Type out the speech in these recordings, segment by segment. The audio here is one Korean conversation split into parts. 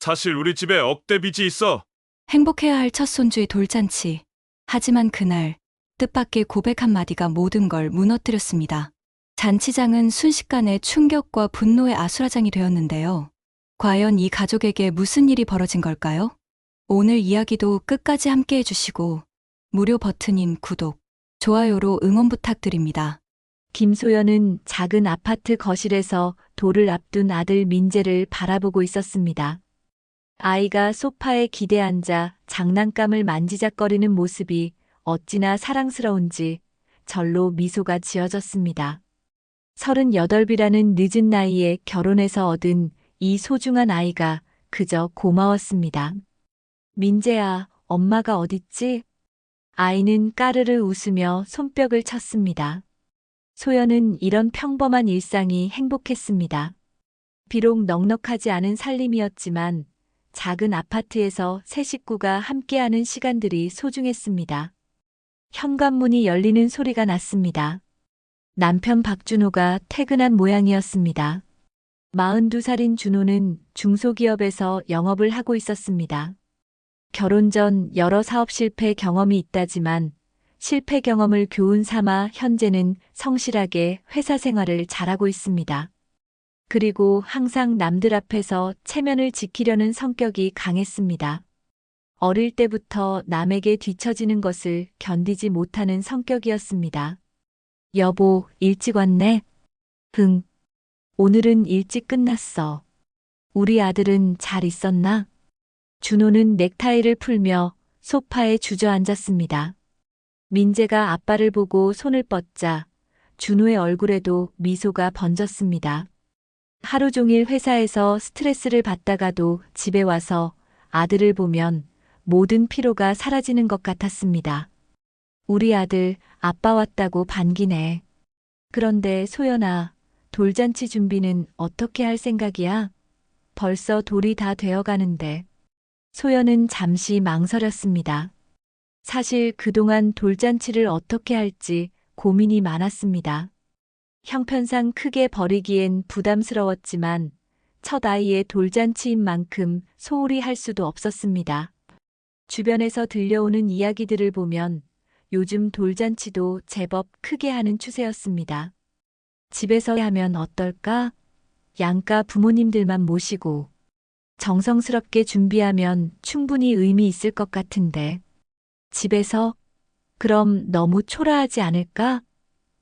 사실 우리 집에 억대 빚이 있어. 행복해야 할 첫 손주의 돌잔치. 하지만 그날 뜻밖의 고백 한마디가 모든 걸 무너뜨렸습니다. 잔치장은 순식간에 충격과 분노의 아수라장이 되었는데요. 과연 이 가족에게 무슨 일이 벌어진 걸까요? 오늘 이야기도 끝까지 함께 해주시고 무료 버튼인 구독, 좋아요로 응원 부탁드립니다. 김소연은 작은 아파트 거실에서 돌을 앞둔 아들 민재를 바라보고 있었습니다. 아이가 소파에 기대 앉아 장난감을 만지작거리는 모습이 어찌나 사랑스러운지 절로 미소가 지어졌습니다. 38이라는 늦은 나이에 결혼해서 얻은 이 소중한 아이가 그저 고마웠습니다. 민재야, 엄마가 어딨지? 아이는 까르르 웃으며 손뼉을 쳤습니다. 소연은 이런 평범한 일상이 행복했습니다. 비록 넉넉하지 않은 살림이었지만 작은 아파트에서 세 식구가 함께하는 시간들이 소중했습니다. 현관문이 열리는 소리가 났습니다. 남편 박준호가 퇴근한 모양이었습니다. 42살인 준호는 중소기업에서 영업을 하고 있었습니다. 결혼 전 여러 사업 실패 경험이 있다지만 실패 경험을 교훈 삼아 현재는 성실하게 회사 생활을 잘하고 있습니다. 그리고 항상 남들 앞에서 체면을 지키려는 성격이 강했습니다. 어릴 때부터 남에게 뒤처지는 것을 견디지 못하는 성격이었습니다. 여보, 일찍 왔네? 응. 오늘은 일찍 끝났어. 우리 아들은 잘 있었나? 준호는 넥타이를 풀며 소파에 주저앉았습니다. 민재가 아빠를 보고 손을 뻗자 준호의 얼굴에도 미소가 번졌습니다. 하루 종일 회사에서 스트레스를 받다가도 집에 와서 아들을 보면 모든 피로가 사라지는 것 같았습니다. 우리 아들 아빠 왔다고 반기네. 그런데 소연아, 돌잔치 준비는 어떻게 할 생각이야? 벌써 돌이 다 되어가는데. 소연은 잠시 망설였습니다. 사실 그동안 돌잔치를 어떻게 할지 고민이 많았습니다. 형편상 크게 벌이기엔 부담스러웠지만 첫 아이의 돌잔치인 만큼 소홀히 할 수도 없었습니다. 주변에서 들려오는 이야기들을 보면 요즘 돌잔치도 제법 크게 하는 추세였습니다. 집에서 하면 어떨까? 양가 부모님들만 모시고 정성스럽게 준비하면 충분히 의미 있을 것 같은데. 집에서? 그럼 너무 초라하지 않을까?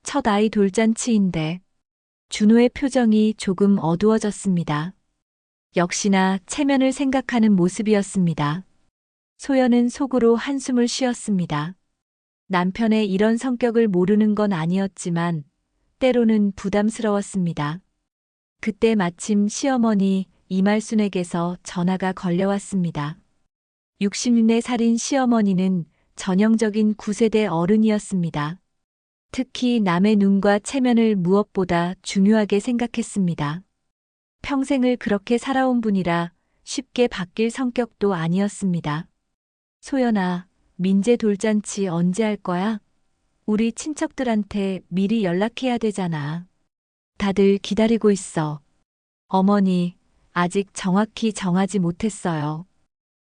첫 아이 돌잔치인데. 준호의 표정이 조금 어두워졌습니다. 역시나 체면을 생각하는 모습이었습니다. 소연은 속으로 한숨을 쉬었습니다. 남편의 이런 성격을 모르는 건 아니었지만 때로는 부담스러웠습니다. 그때 마침 시어머니 이말순에게서 전화가 걸려왔습니다. 64살인 시어머니는 전형적인 9세대 어른이었습니다. 특히 남의 눈과 체면을 무엇보다 중요하게 생각했습니다. 평생을 그렇게 살아온 분이라 쉽게 바뀔 성격도 아니었습니다. 소연아, 민재 돌잔치 언제 할 거야? 우리 친척들한테 미리 연락해야 되잖아. 다들 기다리고 있어. 어머니, 아직 정확히 정하지 못했어요.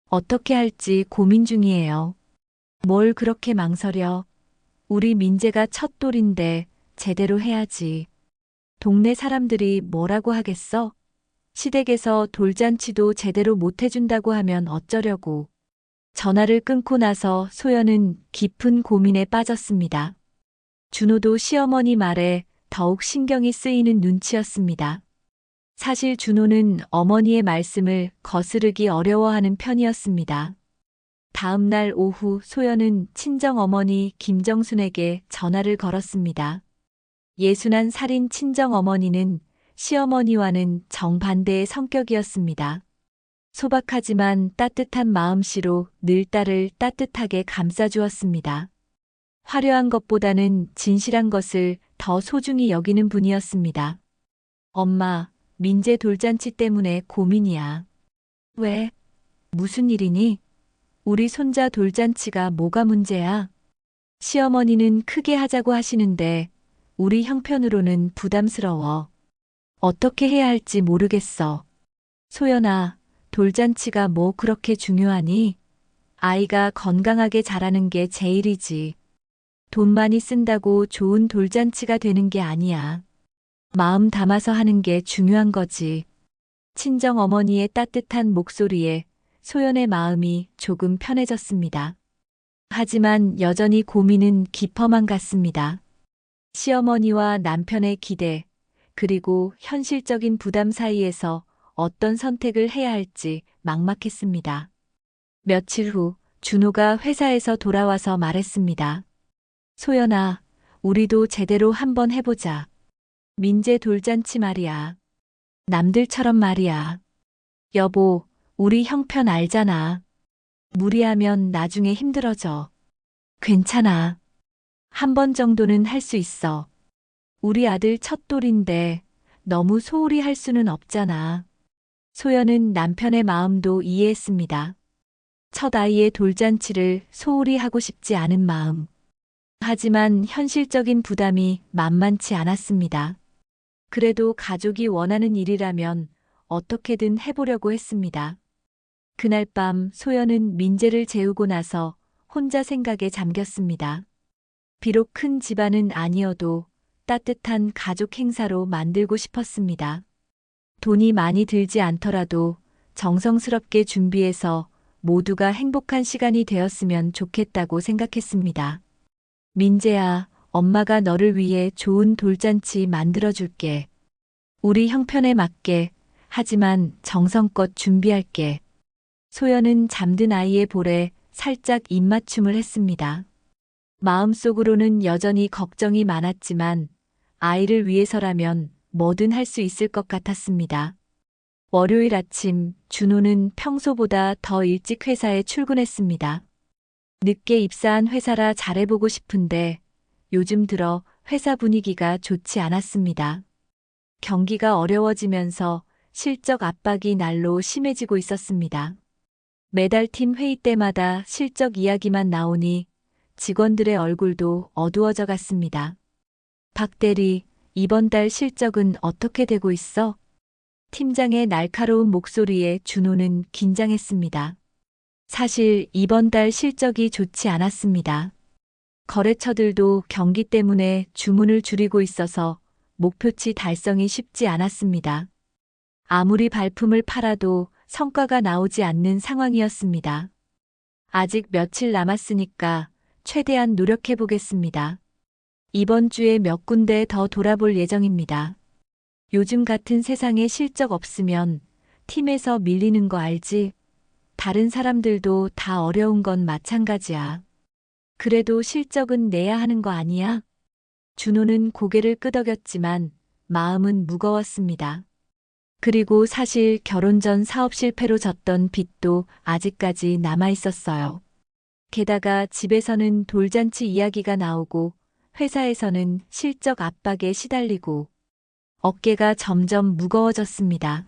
어떻게 할지 고민 중이에요. 뭘 그렇게 망설여? 우리 민재가 첫 돌인데 제대로 해야지. 동네 사람들이 뭐라고 하겠어? 시댁에서 돌잔치도 제대로 못 해준다고 하면 어쩌려고. 전화를 끊고 나서 소연은 깊은 고민에 빠졌습니다. 준호도 시어머니 말에 더욱 신경이 쓰이는 눈치였습니다. 사실 준호는 어머니의 말씀을 거스르기 어려워하는 편이었습니다. 다음 날 오후 소연은 친정어머니 김정순에게 전화를 걸었습니다. 61살인 친정어머니는 시어머니와는 정반대의 성격이었습니다. 소박하지만 따뜻한 마음씨로 늘 딸을 따뜻하게 감싸주었습니다. 화려한 것보다는 진실한 것을 더 소중히 여기는 분이었습니다. 엄마, 민재 돌잔치 때문에 고민이야. 왜? 무슨 일이니? 우리 손자 돌잔치가 뭐가 문제야? 시어머니는 크게 하자고 하시는데 우리 형편으로는 부담스러워. 어떻게 해야 할지 모르겠어. 소연아, 돌잔치가 뭐 그렇게 중요하니? 아이가 건강하게 자라는 게 제일이지. 돈 많이 쓴다고 좋은 돌잔치가 되는 게 아니야. 마음 담아서 하는 게 중요한 거지. 친정 어머니의 따뜻한 목소리에 소연의 마음이 조금 편해졌습니다. 하지만 여전히 고민은 깊어만 갔습니다. 시어머니와 남편의 기대, 그리고 현실적인 부담 사이에서 어떤 선택을 해야 할지 막막했습니다. 며칠 후 준호가 회사에서 돌아와서 말했습니다. 소연아, 우리도 제대로 한번 해보자. 민재 돌잔치 말이야. 남들처럼 말이야. 여보, 우리 형편 알잖아. 무리하면 나중에 힘들어져. 괜찮아. 한 번 정도는 할 수 있어. 우리 아들 첫 돌인데 너무 소홀히 할 수는 없잖아. 소연은 남편의 마음도 이해했습니다. 첫 아이의 돌잔치를 소홀히 하고 싶지 않은 마음. 하지만 현실적인 부담이 만만치 않았습니다. 그래도 가족이 원하는 일이라면 어떻게든 해보려고 했습니다. 그날 밤 소연은 민재를 재우고 나서 혼자 생각에 잠겼습니다. 비록 큰 집안은 아니어도 따뜻한 가족 행사로 만들고 싶었습니다. 돈이 많이 들지 않더라도 정성스럽게 준비해서 모두가 행복한 시간이 되었으면 좋겠다고 생각했습니다. 민재야, 엄마가 너를 위해 좋은 돌잔치 만들어줄게. 우리 형편에 맞게, 하지만 정성껏 준비할게. 소연은 잠든 아이의 볼에 살짝 입맞춤을 했습니다. 마음속으로는 여전히 걱정이 많았지만 아이를 위해서라면 뭐든 할 수 있을 것 같았습니다. 월요일 아침 준호는 평소보다 더 일찍 회사에 출근했습니다. 늦게 입사한 회사라 잘해보고 싶은데 요즘 들어 회사 분위기가 좋지 않았습니다. 경기가 어려워지면서 실적 압박이 날로 심해지고 있었습니다. 매달 팀 회의 때마다 실적 이야기만 나오니 직원들의 얼굴도 어두워져 갔습니다. 박 대리, 이번 달 실적은 어떻게 되고 있어? 팀장의 날카로운 목소리에 준호는 긴장했습니다. 사실 이번 달 실적이 좋지 않았습니다. 거래처들도 경기 때문에 주문을 줄이고 있어서 목표치 달성이 쉽지 않았습니다. 아무리 발품을 팔아도 성과가 나오지 않는 상황이었습니다. 아직 며칠 남았으니까 최대한 노력해 보겠습니다. 이번 주에 몇 군데 더 돌아볼 예정입니다. 요즘 같은 세상에 실적 없으면 팀에서 밀리는 거 알지? 다른 사람들도 다 어려운 건 마찬가지야. 그래도 실적은 내야 하는 거 아니야? 준호는 고개를 끄덕였지만 마음은 무거웠습니다. 그리고 사실 결혼 전 사업 실패로 졌던 빚도 아직까지 남아 있었어요. 게다가 집에서는 돌잔치 이야기가 나오고 회사에서는 실적 압박에 시달리고 어깨가 점점 무거워졌습니다.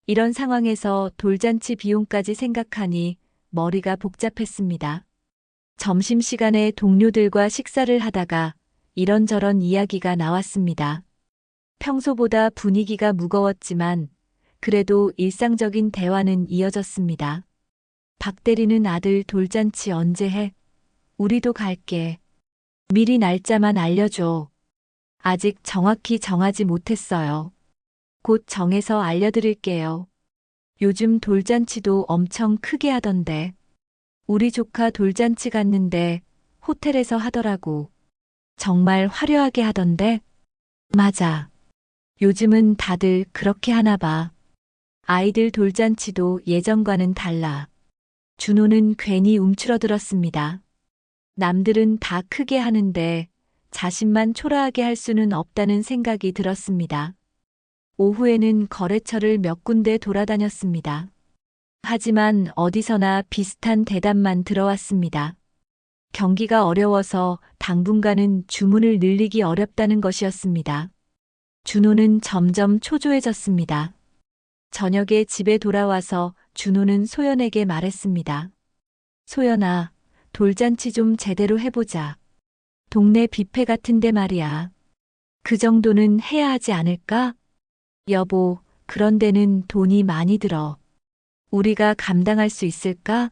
이런 상황에서 돌잔치 비용까지 생각하니 머리가 복잡했습니다. 점심시간에 동료들과 식사를 하다가 이런저런 이야기가 나왔습니다. 평소보다 분위기가 무거웠지만 그래도 일상적인 대화는 이어졌습니다. 박 대리는 아들 돌잔치 언제 해? 우리도 갈게. 미리 날짜만 알려줘. 아직 정확히 정하지 못했어요. 곧 정해서 알려드릴게요. 요즘 돌잔치도 엄청 크게 하던데. 우리 조카 돌잔치 갔는데 호텔에서 하더라고. 정말 화려하게 하던데? 맞아. 요즘은 다들 그렇게 하나 봐. 아이들 돌잔치도 예전과는 달라. 준호는 괜히 움츠러들었습니다. 남들은 다 크게 하는데 자신만 초라하게 할 수는 없다는 생각이 들었습니다. 오후에는 거래처를 몇 군데 돌아다녔습니다. 하지만 어디서나 비슷한 대답만 들어왔습니다. 경기가 어려워서 당분간은 주문을 늘리기 어렵다는 것이었습니다. 준호는 점점 초조해졌습니다. 저녁에 집에 돌아와서 준호는 소연에게 말했습니다. 소연아, 돌잔치 좀 제대로 해보자. 동네 뷔페 같은데 말이야. 그 정도는 해야 하지 않을까? 여보, 그런 데는 돈이 많이 들어. 우리가 감당할 수 있을까?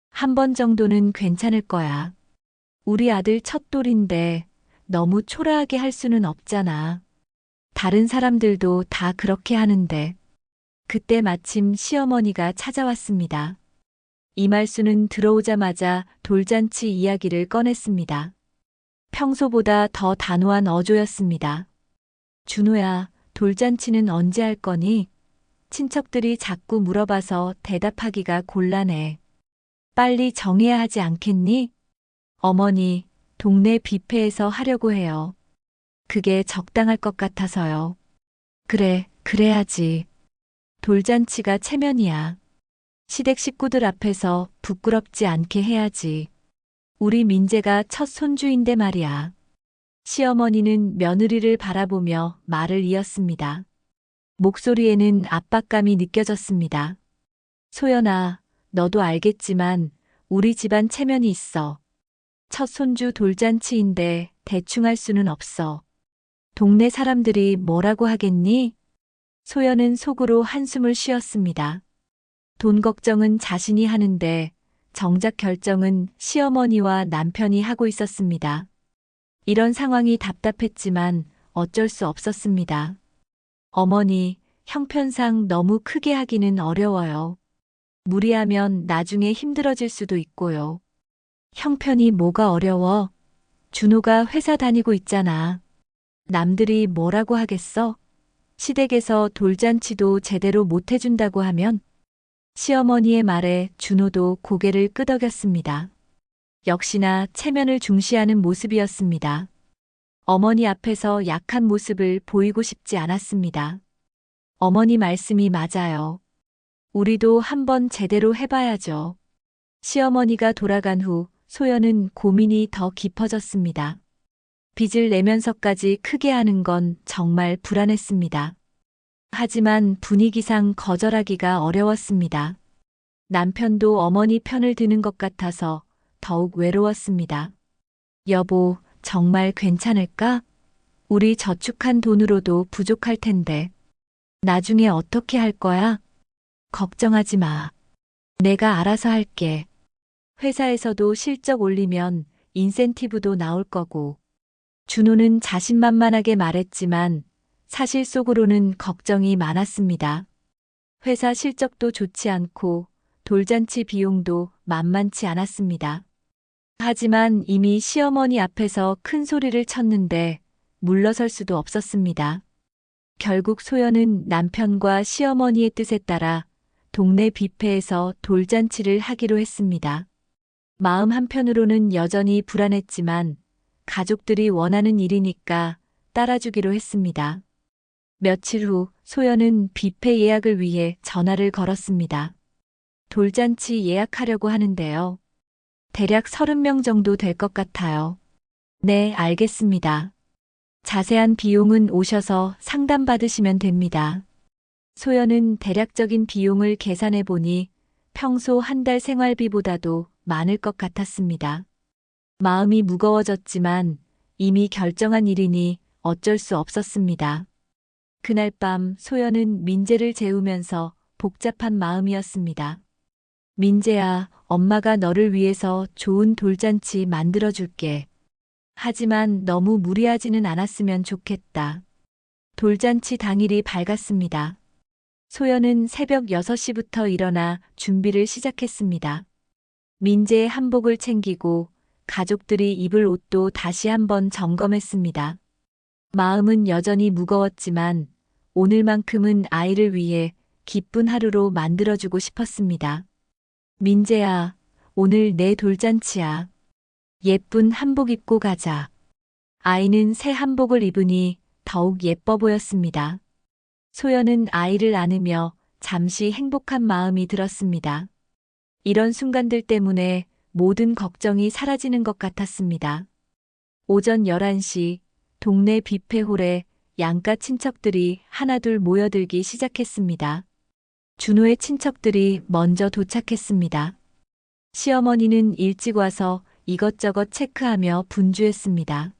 한 번 정도는 괜찮을 거야. 우리 아들 첫돌인데 너무 초라하게 할 수는 없잖아. 다른 사람들도 다 그렇게 하는데. 그때 마침 시어머니가 찾아왔습니다. 이말수는 들어오자마자 돌잔치 이야기를 꺼냈습니다. 평소보다 더 단호한 어조였습니다. 준호야, 돌잔치는 언제 할 거니? 친척들이 자꾸 물어봐서 대답하기가 곤란해. 빨리 정해야 하지 않겠니? 어머니, 동네 뷔페에서 하려고 해요. 그게 적당할 것 같아서요. 그래, 그래야지. 돌잔치가 체면이야. 시댁 식구들 앞에서 부끄럽지 않게 해야지. 우리 민재가 첫 손주인데 말이야. 시어머니는 며느리를 바라보며 말을 이었습니다. 목소리에는 압박감이 느껴졌습니다. 소연아, 너도 알겠지만 우리 집안 체면이 있어. 첫 손주 돌잔치인데 대충 할 수는 없어. 동네 사람들이 뭐라고 하겠니? 소연은 속으로 한숨을 쉬었습니다. 돈 걱정은 자신이 하는데 정작 결정은 시어머니와 남편이 하고 있었습니다. 이런 상황이 답답했지만 어쩔 수 없었습니다. 어머니, 형편상 너무 크게 하기는 어려워요. 무리하면 나중에 힘들어질 수도 있고요. 형편이 뭐가 어려워? 준호가 회사 다니고 있잖아. 남들이 뭐라고 하겠어? 시댁에서 돌잔치도 제대로 못 해준다고 하면? 시어머니의 말에 준호도 고개를 끄덕였습니다. 역시나 체면을 중시하는 모습이었습니다. 어머니 앞에서 약한 모습을 보이고 싶지 않았습니다. 어머니 말씀이 맞아요. 우리도 한번 제대로 해봐야죠. 시어머니가 돌아간 후 소연은 고민이 더 깊어졌습니다. 빚을 내면서까지 크게 하는 건 정말 불안했습니다. 하지만 분위기상 거절하기가 어려웠습니다. 남편도 어머니 편을 드는 것 같아서 더욱 외로웠습니다. 여보, 정말 괜찮을까? 우리 저축한 돈으로도 부족할 텐데. 나중에 어떻게 할 거야? 걱정하지 마. 내가 알아서 할게. 회사에서도 실적 올리면 인센티브도 나올 거고. 준호는 자신만만하게 말했지만 사실 속으로는 걱정이 많았습니다. 회사 실적도 좋지 않고 돌잔치 비용도 만만치 않았습니다. 하지만 이미 시어머니 앞에서 큰 소리를 쳤는데 물러설 수도 없었습니다. 결국 소연은 남편과 시어머니의 뜻에 따라 동네 뷔페에서 돌잔치를 하기로 했습니다. 마음 한편으로는 여전히 불안했지만 가족들이 원하는 일이니까 따라주기로 했습니다. 며칠 후 소연은 뷔페 예약을 위해 전화를 걸었습니다. 돌잔치 예약하려고 하는데요. 대략 30명 정도 될 것 같아요. 네, 알겠습니다. 자세한 비용은 오셔서 상담받으시면 됩니다. 소연은 대략적인 비용을 계산해 보니 평소 한 달 생활비보다도 많을 것 같았습니다. 마음이 무거워졌지만 이미 결정한 일이니 어쩔 수 없었습니다. 그날 밤 소연은 민재를 재우면서 복잡한 마음이었습니다. 민재야, 엄마가 너를 위해서 좋은 돌잔치 만들어줄게. 하지만 너무 무리하지는 않았으면 좋겠다. 돌잔치 당일이 밝았습니다. 소연은 새벽 6시부터 일어나 준비를 시작했습니다. 민재의 한복을 챙기고 가족들이 입을 옷도 다시 한번 점검했습니다. 마음은 여전히 무거웠지만 오늘만큼은 아이를 위해 기쁜 하루로 만들어주고 싶었습니다. 민재야, 오늘 내 돌잔치야. 예쁜 한복 입고 가자. 아이는 새 한복을 입으니 더욱 예뻐 보였습니다. 소연은 아이를 안으며 잠시 행복한 마음이 들었습니다. 이런 순간들 때문에 모든 걱정이 사라지는 것 같았습니다. 오전 11시 동네 뷔페홀에 양가 친척들이 하나둘 모여들기 시작했습니다. 준호의 친척들이 먼저 도착했습니다. 시어머니는 일찍 와서 이것저것 체크하며 분주했습니다.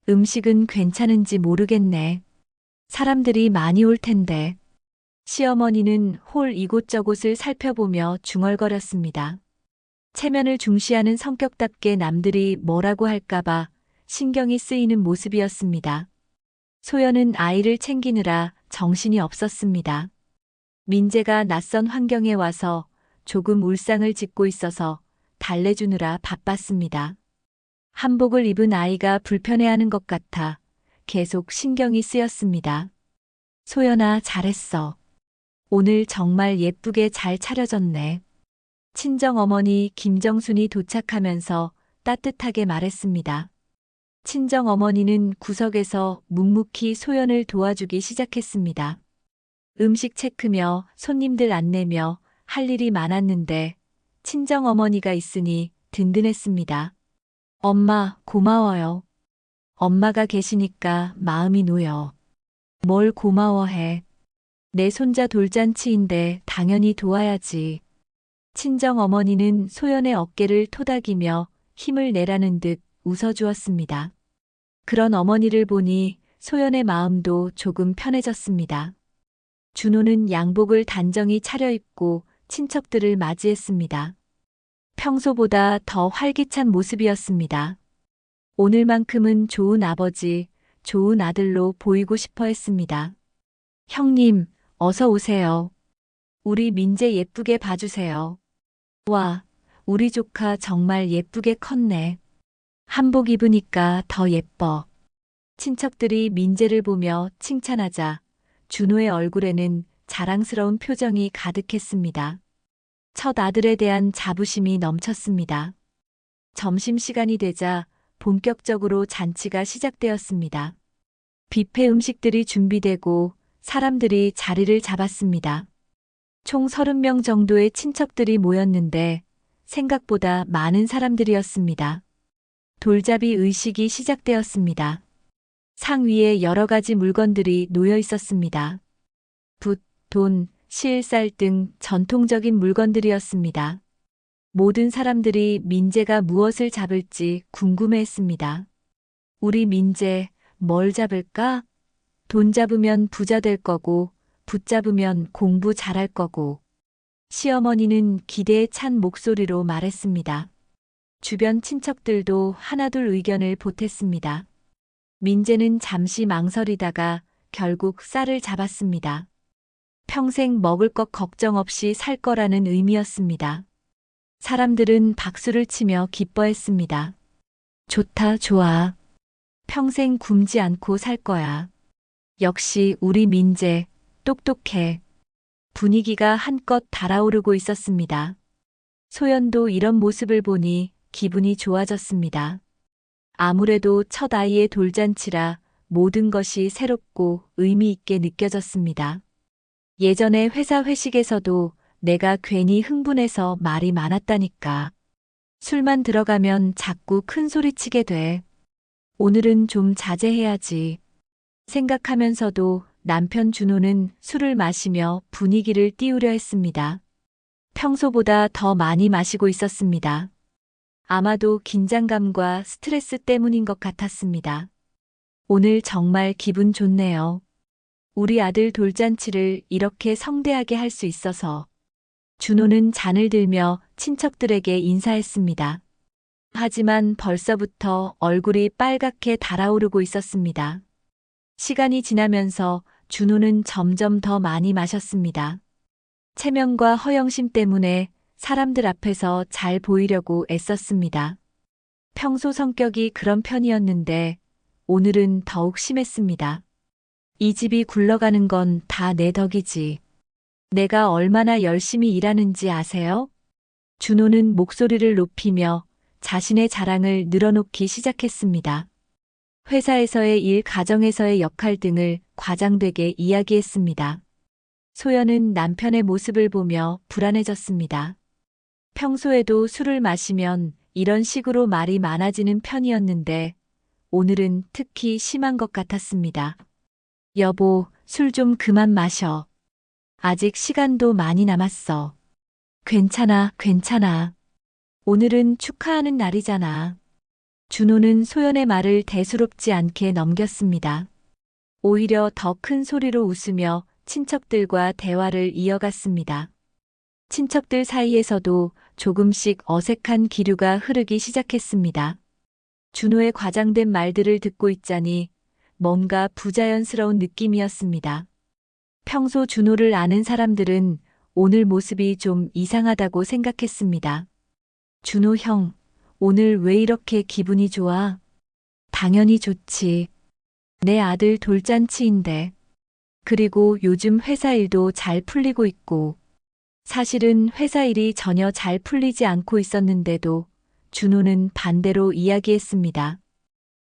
음식은 괜찮은지 모르겠네. 사람들이 많이 올 텐데. 시어머니는 홀 이곳저곳을 살펴보며 중얼거렸습니다. 체면을 중시하는 성격답게 남들이 뭐라고 할까봐 신경이 쓰이는 모습이었습니다. 소연은 아이를 챙기느라 정신이 없었습니다. 민재가 낯선 환경에 와서 조금 울상을 짓고 있어서 달래주느라 바빴습니다. 한복을 입은 아이가 불편해하는 것 같아 계속 신경이 쓰였습니다. 소연아, 잘했어. 오늘 정말 예쁘게 잘 차려졌네. 친정어머니 김정순이 도착하면서 따뜻하게 말했습니다. 친정어머니는 구석에서 묵묵히 소연을 도와주기 시작했습니다. 음식 체크며 손님들 안내며 할 일이 많았는데 친정어머니가 있으니 든든했습니다. 엄마, 고마워요. 엄마가 계시니까 마음이 놓여. 뭘 고마워해. 내 손자 돌잔치인데 당연히 도와야지. 친정어머니는 소연의 어깨를 토닥이며 힘을 내라는 듯 웃어주었습니다. 그런 어머니를 보니 소연의 마음도 조금 편해졌습니다. 준호는 양복을 단정히 차려입고 친척들을 맞이했습니다. 평소보다 더 활기찬 모습이었습니다. 오늘만큼은 좋은 아버지, 좋은 아들로 보이고 싶어 했습니다. 형님, 어서 오세요. 우리 민재 예쁘게 봐주세요. 와, 우리 조카 정말 예쁘게 컸네. 한복 입으니까 더 예뻐. 친척들이 민재를 보며 칭찬하자 준호의 얼굴에는 자랑스러운 표정이 가득했습니다. 첫 아들에 대한 자부심이 넘쳤습니다. 점심시간이 되자 본격적으로 잔치가 시작되었습니다. 뷔페 음식들이 준비되고 사람들이 자리를 잡았습니다. 총 30명 정도의 친척들이 모였는데 생각보다 많은 사람들이었습니다. 돌잡이 의식이 시작되었습니다. 상 위에 여러 가지 물건들이 놓여 있었습니다. 붓, 돈, 실, 쌀 등 전통적인 물건들이었습니다. 모든 사람들이 민재가 무엇을 잡을지 궁금해했습니다. 우리 민재, 뭘 잡을까? 돈 잡으면 부자 될 거고, 붓 잡으면 공부 잘할 거고. 시어머니는 기대에 찬 목소리로 말했습니다. 주변 친척들도 하나둘 의견을 보탰습니다. 민재는 잠시 망설이다가 결국 쌀을 잡았습니다. 평생 먹을 것 걱정 없이 살 거라는 의미였습니다. 사람들은 박수를 치며 기뻐했습니다. 좋다, 좋아. 평생 굶지 않고 살 거야. 역시 우리 민재, 똑똑해. 분위기가 한껏 달아오르고 있었습니다. 소연도 이런 모습을 보니 기분이 좋아졌습니다. 아무래도 첫 아이의 돌잔치라 모든 것이 새롭고 의미 있게 느껴졌습니다. 예전에 회사 회식에서도 내가 괜히 흥분해서 말이 많았다니까. 술만 들어가면 자꾸 큰 소리 치게 돼. 오늘은 좀 자제해야지. 생각하면서도 남편 준호는 술을 마시며 분위기를 띄우려 했습니다. 평소보다 더 많이 마시고 있었습니다. 아마도 긴장감과 스트레스 때문인 것 같았습니다. 오늘 정말 기분 좋네요. 우리 아들 돌잔치를 이렇게 성대하게 할 수 있어서. 준호는 잔을 들며 친척들에게 인사했습니다. 하지만 벌써부터 얼굴이 빨갛게 달아오르고 있었습니다. 시간이 지나면서 준호는 점점 더 많이 마셨습니다. 체면과 허영심 때문에 사람들 앞에서 잘 보이려고 애썼습니다. 평소 성격이 그런 편이었는데 오늘은 더욱 심했습니다. 이 집이 굴러가는 건 다 내 덕이지. 내가 얼마나 열심히 일하는지 아세요? 준호는 목소리를 높이며 자신의 자랑을 늘어놓기 시작했습니다. 회사에서의 일, 가정에서의 역할 등을 과장되게 이야기했습니다. 소연은 남편의 모습을 보며 불안해졌습니다. 평소에도 술을 마시면 이런 식으로 말이 많아지는 편이었는데 오늘은 특히 심한 것 같았습니다. 여보, 술 좀 그만 마셔. 아직 시간도 많이 남았어. 괜찮아, 괜찮아. 오늘은 축하하는 날이잖아. 준호는 소연의 말을 대수롭지 않게 넘겼습니다. 오히려 더 큰 소리로 웃으며 친척들과 대화를 이어갔습니다. 친척들 사이에서도 조금씩 어색한 기류가 흐르기 시작했습니다. 준호의 과장된 말들을 듣고 있자니 뭔가 부자연스러운 느낌이었습니다. 평소 준호를 아는 사람들은 오늘 모습이 좀 이상하다고 생각했습니다. 준호 형, 오늘 왜 이렇게 기분이 좋아? 당연히 좋지. 내 아들 돌잔치인데. 그리고 요즘 회사 일도 잘 풀리고 있고. 사실은 회사 일이 전혀 잘 풀리지 않고 있었는데도 준호는 반대로 이야기했습니다.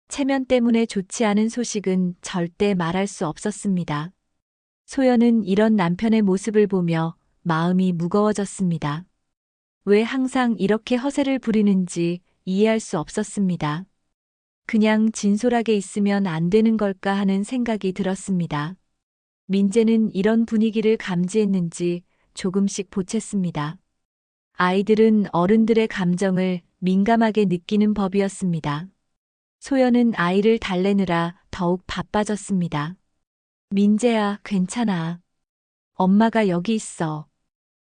체면 때문에 좋지 않은 소식은 절대 말할 수 없었습니다. 소연은 이런 남편의 모습을 보며 마음이 무거워졌습니다. 왜 항상 이렇게 허세를 부리는지 이해할 수 없었습니다. 그냥 진솔하게 있으면 안 되는 걸까 하는 생각이 들었습니다. 민재는 이런 분위기를 감지했는지 조금씩 보챘습니다. 아이들은 어른들의 감정을 민감하게 느끼는 법이었습니다. 소연은 아이를 달래느라 더욱 바빠졌습니다. 민재야, 괜찮아. 엄마가 여기 있어.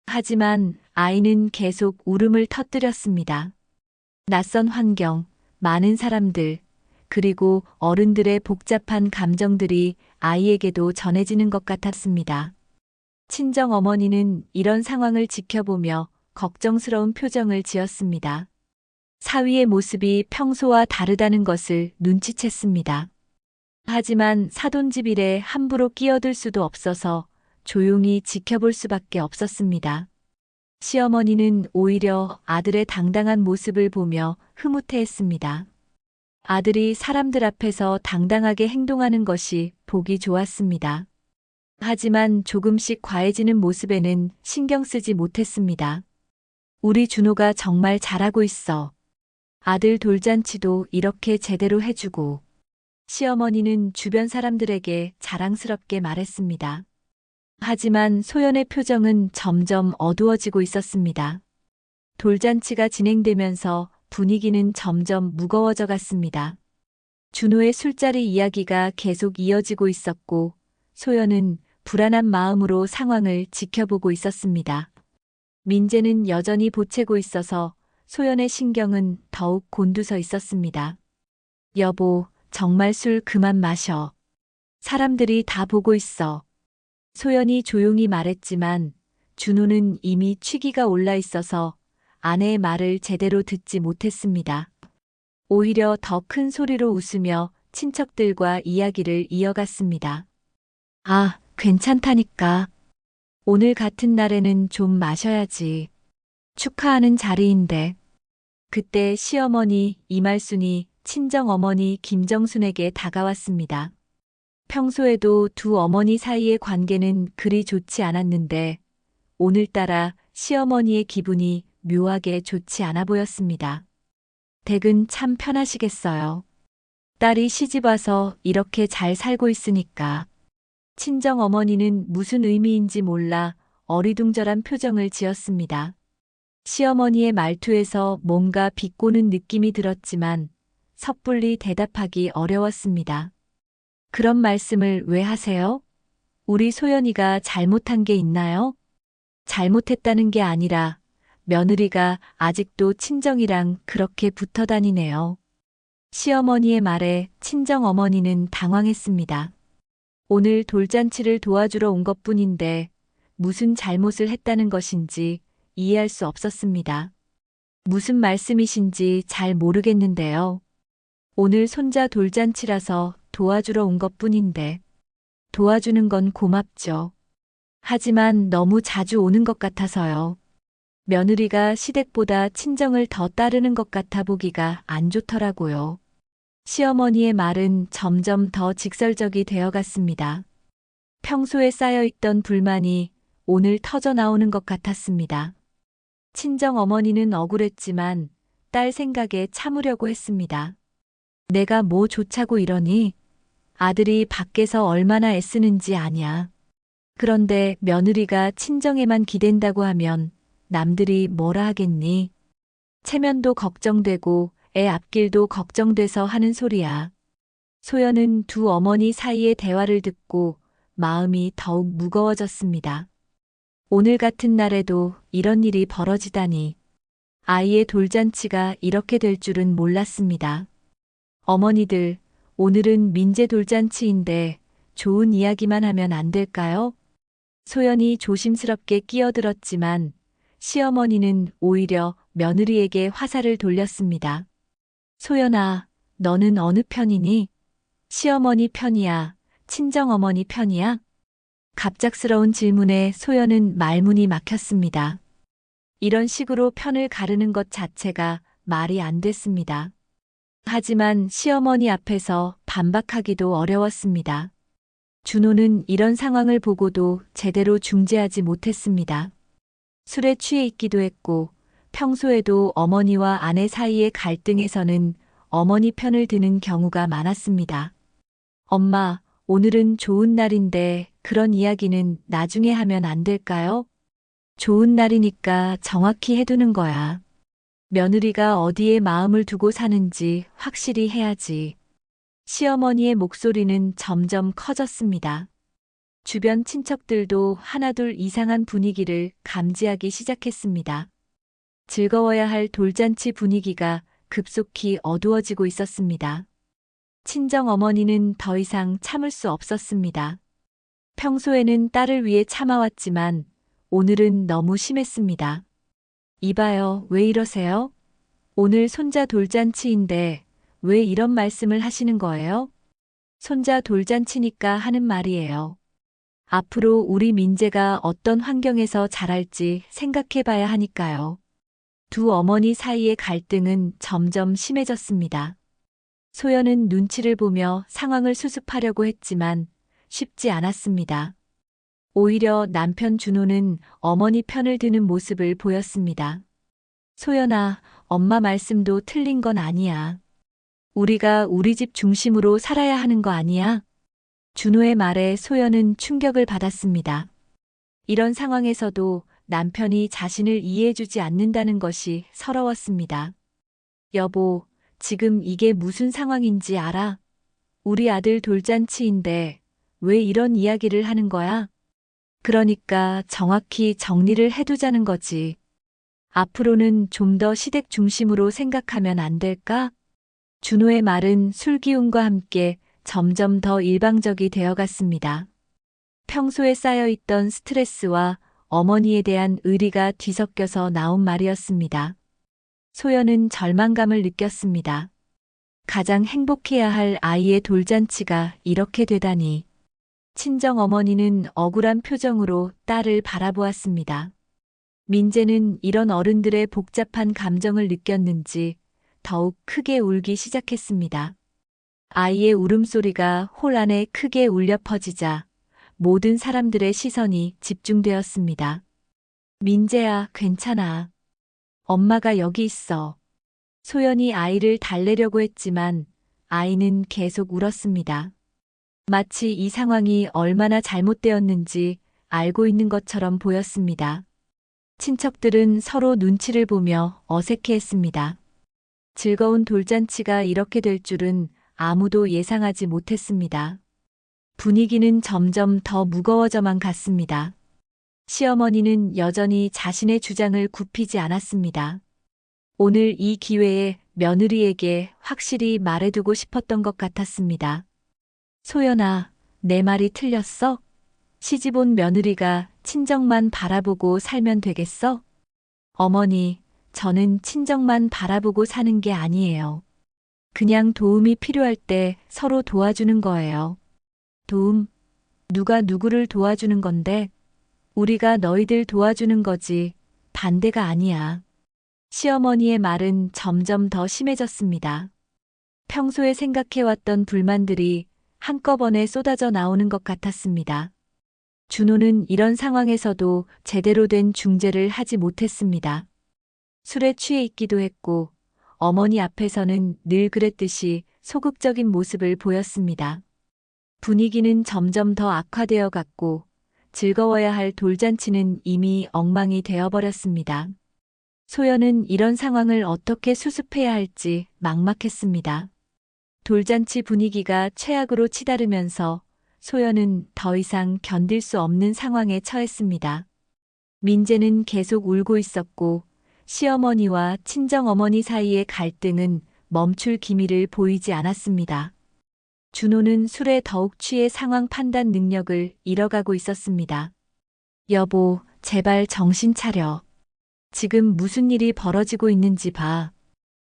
하지만 아이는 계속 울음을 터뜨렸습니다. 낯선 환경, 많은 사람들, 그리고 어른들의 복잡한 감정들이 아이에게도 전해지는 것 같았습니다. 친정 어머니는 이런 상황을 지켜보며 걱정스러운 표정을 지었습니다. 사위의 모습이 평소와 다르다는 것을 눈치챘습니다. 하지만 사돈집 일에 함부로 끼어들 수도 없어서 조용히 지켜볼 수밖에 없었습니다. 시어머니는 오히려 아들의 당당한 모습을 보며 흐뭇해했습니다. 아들이 사람들 앞에서 당당하게 행동하는 것이 보기 좋았습니다. 하지만 조금씩 과해지는 모습에는 신경 쓰지 못했습니다. 우리 준호가 정말 잘하고 있어. 아들 돌잔치도 이렇게 제대로 해주고. 시어머니는 주변 사람들에게 자랑스럽게 말했습니다. 하지만 소연의 표정은 점점 어두워지고 있었습니다. 돌잔치가 진행되면서 분위기는 점점 무거워져 갔습니다. 준호의 술자리 이야기가 계속 이어지고 있었고 소연은 불안한 마음으로 상황을 지켜보고 있었습니다. 민재는 여전히 보채고 있어서 소연의 신경은 더욱 곤두서 있었습니다. 여보, 정말 술 그만 마셔. 사람들이 다 보고 있어. 소연이 조용히 말했지만 준호는 이미 취기가 올라 있어서 아내의 말을 제대로 듣지 못했습니다. 오히려 더 큰 소리로 웃으며 친척들과 이야기를 이어갔습니다. 아, 괜찮다니까. 오늘 같은 날에는 좀 마셔야지. 축하하는 자리인데. 그때 시어머니 이말순이 친정어머니 김정순에게 다가왔습니다. 평소에도 두 어머니 사이의 관계는 그리 좋지 않았는데 오늘따라 시어머니의 기분이 묘하게 좋지 않아 보였습니다. 댁은 참 편하시겠어요. 딸이 시집와서 이렇게 잘 살고 있으니까. 친정어머니는 무슨 의미인지 몰라 어리둥절한 표정을 지었습니다. 시어머니의 말투에서 뭔가 비꼬는 느낌이 들었지만 섣불리 대답하기 어려웠습니다. 그런 말씀을 왜 하세요? 우리 소연이가 잘못한 게 있나요? 잘못했다는 게 아니라 며느리가 아직도 친정이랑 그렇게 붙어 다니네요. 시어머니의 말에 친정어머니는 당황했습니다. 오늘 돌잔치를 도와주러 온 것뿐인데 무슨 잘못을 했다는 것인지 이해할 수 없었습니다. 무슨 말씀이신지 잘 모르겠는데요. 오늘 손자 돌잔치라서 도와주러 온 것뿐인데 도와주는 건 고맙죠. 하지만 너무 자주 오는 것 같아서요. 며느리가 시댁보다 친정을 더 따르는 것 같아 보기가 안 좋더라고요. 시어머니의 말은 점점 더 직설적이 되어갔습니다. 평소에 쌓여있던 불만이 오늘 터져 나오는 것 같았습니다. 친정어머니는 억울했지만 딸 생각에 참으려고 했습니다. 내가 뭐 좋자고 이러니? 아들이 밖에서 얼마나 애쓰는지 아냐. 그런데 며느리가 친정에만 기댄다고 하면 남들이 뭐라 하겠니? 체면도 걱정되고 애 앞길도 걱정돼서 하는 소리야. 소연은 두 어머니 사이의 대화를 듣고 마음이 더욱 무거워졌습니다. 오늘 같은 날에도 이런 일이 벌어지다니. 아이의 돌잔치가 이렇게 될 줄은 몰랐습니다. 어머니들, 오늘은 민재 돌잔치인데 좋은 이야기만 하면 안 될까요? 소연이 조심스럽게 끼어들었지만 시어머니는 오히려 며느리에게 화살을 돌렸습니다. 소연아, 너는 어느 편이니? 시어머니 편이야? 친정어머니 편이야? 갑작스러운 질문에 소연은 말문이 막혔습니다. 이런 식으로 편을 가르는 것 자체가 말이 안 됐습니다. 하지만 시어머니 앞에서 반박하기도 어려웠습니다. 준호는 이런 상황을 보고도 제대로 중재하지 못했습니다. 술에 취해 있기도 했고 평소에도 어머니와 아내 사이의 갈등에서는 어머니 편을 드는 경우가 많았습니다. 엄마, 오늘은 좋은 날인데 그런 이야기는 나중에 하면 안 될까요? 좋은 날이니까 정확히 해두는 거야. 며느리가 어디에 마음을 두고 사는지 확실히 해야지. 시어머니의 목소리는 점점 커졌습니다. 주변 친척들도 하나둘 이상한 분위기를 감지하기 시작했습니다. 즐거워야 할 돌잔치 분위기가 급속히 어두워지고 있었습니다. 친정 어머니는 더 이상 참을 수 없었습니다. 평소에는 딸을 위해 참아왔지만 오늘은 너무 심했습니다. 이봐요, 왜 이러세요? 오늘 손자 돌잔치인데 왜 이런 말씀을 하시는 거예요? 손자 돌잔치니까 하는 말이에요. 앞으로 우리 민재가 어떤 환경에서 자랄지 생각해 봐야 하니까요. 두 어머니 사이의 갈등은 점점 심해졌습니다. 소연은 눈치를 보며 상황을 수습하려고 했지만 쉽지 않았습니다. 오히려 남편 준호는 어머니 편을 드는 모습을 보였습니다. 소연아, 엄마 말씀도 틀린 건 아니야. 우리가 우리 집 중심으로 살아야 하는 거 아니야? 준호의 말에 소연은 충격을 받았습니다. 이런 상황에서도 남편이 자신을 이해해주지 않는다는 것이 서러웠습니다. 여보, 지금 이게 무슨 상황인지 알아? 우리 아들 돌잔치인데 왜 이런 이야기를 하는 거야? 그러니까 정확히 정리를 해두자는 거지. 앞으로는 좀 더 시댁 중심으로 생각하면 안 될까? 준호의 말은 술 기운과 함께 점점 더 일방적이 되어갔습니다. 평소에 쌓여있던 스트레스와 어머니에 대한 의리가 뒤섞여서 나온 말이었습니다. 소연은 절망감을 느꼈습니다. 가장 행복해야 할 아이의 돌잔치가 이렇게 되다니. 친정 어머니는 억울한 표정으로 딸을 바라보았습니다. 민재는 이런 어른들의 복잡한 감정을 느꼈는지 더욱 크게 울기 시작했습니다. 아이의 울음소리가 홀 안에 크게 울려 퍼지자 모든 사람들의 시선이 집중되었습니다. 민재야, 괜찮아. 엄마가 여기 있어. 소연이 아이를 달래려고 했지만 아이는 계속 울었습니다. 마치 이 상황이 얼마나 잘못되었는지 알고 있는 것처럼 보였습니다. 친척들은 서로 눈치를 보며 어색해했습니다. 즐거운 돌잔치가 이렇게 될 줄은 아무도 예상하지 못했습니다. 분위기는 점점 더 무거워져만 갔습니다. 시어머니는 여전히 자신의 주장을 굽히지 않았습니다. 오늘 이 기회에 며느리에게 확실히 말해두고 싶었던 것 같았습니다. 소연아, 내 말이 틀렸어? 시집 온 며느리가 친정만 바라보고 살면 되겠어? 어머니, 저는 친정만 바라보고 사는 게 아니에요. 그냥 도움이 필요할 때 서로 도와주는 거예요. 도움? 누가 누구를 도와주는 건데? 우리가 너희들 도와주는 거지. 반대가 아니야. 시어머니의 말은 점점 더 심해졌습니다. 평소에 생각해왔던 불만들이 한꺼번에 쏟아져 나오는 것 같았습니다. 준호는 이런 상황에서도 제대로 된 중재를 하지 못했습니다. 술에 취해 있기도 했고 어머니 앞에서는 늘 그랬듯이 소극적인 모습을 보였습니다. 분위기는 점점 더 악화되어 갔고 즐거워야 할 돌잔치는 이미 엉망이 되어버렸습니다. 소연은 이런 상황을 어떻게 수습해야 할지 막막했습니다. 돌잔치 분위기가 최악으로 치달으면서 소연은 더 이상 견딜 수 없는 상황에 처했습니다. 민재는 계속 울고 있었고 시어머니와 친정어머니 사이의 갈등은 멈출 기미를 보이지 않았습니다. 준호는 술에 더욱 취해 상황 판단 능력을 잃어가고 있었습니다. 여보, 제발 정신 차려. 지금 무슨 일이 벌어지고 있는지 봐.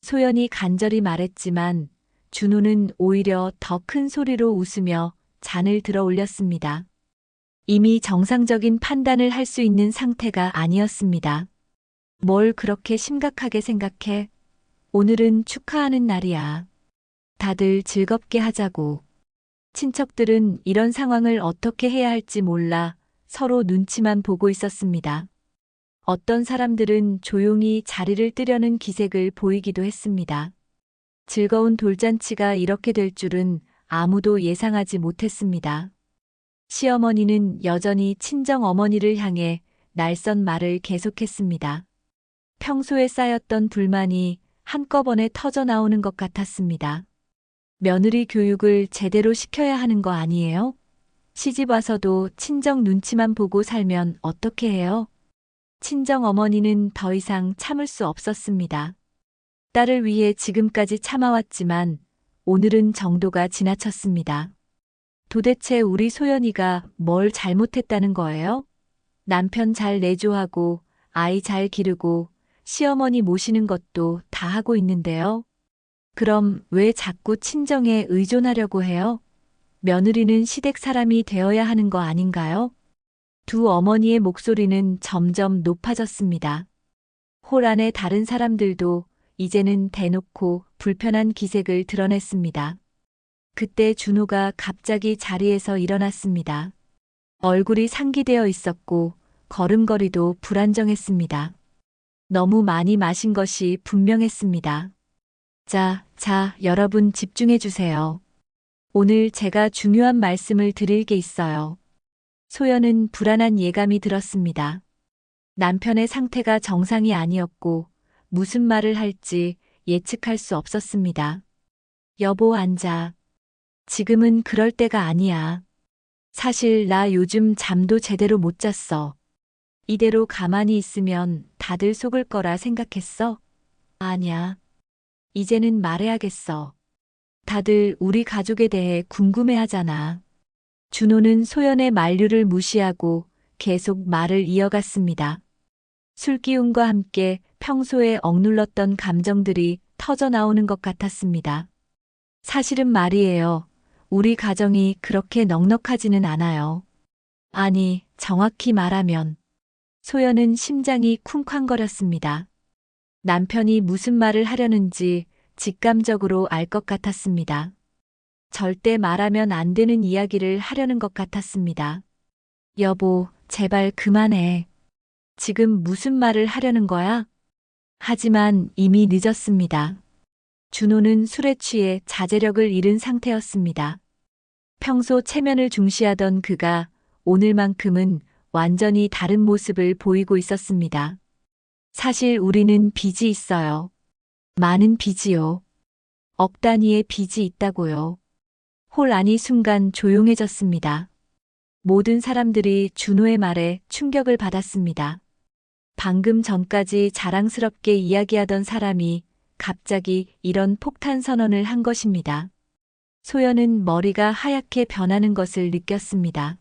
소연이 간절히 말했지만 준호는 오히려 더 큰 소리로 웃으며 잔을 들어 올렸습니다. 이미 정상적인 판단을 할 수 있는 상태가 아니었습니다. 뭘 그렇게 심각하게 생각해? 오늘은 축하하는 날이야. 다들 즐겁게 하자고. 친척들은 이런 상황을 어떻게 해야 할지 몰라 서로 눈치만 보고 있었습니다. 어떤 사람들은 조용히 자리를 뜨려는 기색을 보이기도 했습니다. 즐거운 돌잔치가 이렇게 될 줄은 아무도 예상하지 못했습니다. 시어머니는 여전히 친정어머니를 향해 날선 말을 계속했습니다. 평소에 쌓였던 불만이 한꺼번에 터져 나오는 것 같았습니다. 며느리 교육을 제대로 시켜야 하는 거 아니에요? 시집 와서도 친정 눈치만 보고 살면 어떻게 해요? 친정어머니는 더 이상 참을 수 없었습니다. 딸을 위해 지금까지 참아왔지만 오늘은 정도가 지나쳤습니다. 도대체 우리 소연이가 뭘 잘못했다는 거예요? 남편 잘 내조하고 아이 잘 기르고 시어머니 모시는 것도 다 하고 있는데요. 그럼 왜 자꾸 친정에 의존하려고 해요? 며느리는 시댁 사람이 되어야 하는 거 아닌가요? 두 어머니의 목소리는 점점 높아졌습니다. 홀 안의 다른 사람들도 이제는 대놓고 불편한 기색을 드러냈습니다. 그때 준호가 갑자기 자리에서 일어났습니다. 얼굴이 상기되어 있었고 걸음걸이도 불안정했습니다. 너무 많이 마신 것이 분명했습니다. 자, 여러분 집중해 주세요. 오늘 제가 중요한 말씀을 드릴 게 있어요. 소연은 불안한 예감이 들었습니다. 남편의 상태가 정상이 아니었고 무슨 말을 할지 예측할 수 없었습니다. 여보, 앉아. 지금은 그럴 때가 아니야. 사실 나 요즘 잠도 제대로 못 잤어. 이대로 가만히 있으면 다들 속을 거라 생각했어? 아니야. 이제는 말해야겠어. 다들 우리 가족에 대해 궁금해하잖아. 준호는 소연의 만류를 무시하고 계속 말을 이어갔습니다. 술기운과 함께 평소에 억눌렀던 감정들이 터져 나오는 것 같았습니다. 사실은 말이에요. 우리 가정이 그렇게 넉넉하지는 않아요. 아니, 정확히 말하면 소연은 심장이 쿵쾅거렸습니다. 남편이 무슨 말을 하려는지 직감적으로 알 것 같았습니다. 절대 말하면 안 되는 이야기를 하려는 것 같았습니다. 여보, 제발 그만해. 지금 무슨 말을 하려는 거야? 하지만 이미 늦었습니다. 준호는 술에 취해 자제력을 잃은 상태였습니다. 평소 체면을 중시하던 그가 오늘만큼은 완전히 다른 모습을 보이고 있었습니다. 사실 우리는 빚이 있어요. 많은 빚이요. 억 단위의 빚이 있다고요. 홀 안이 순간 조용해졌습니다. 모든 사람들이 준호의 말에 충격을 받았습니다. 방금 전까지 자랑스럽게 이야기하던 사람이 갑자기 이런 폭탄 선언을 한 것입니다. 소연은 머리가 하얗게 변하는 것을 느꼈습니다.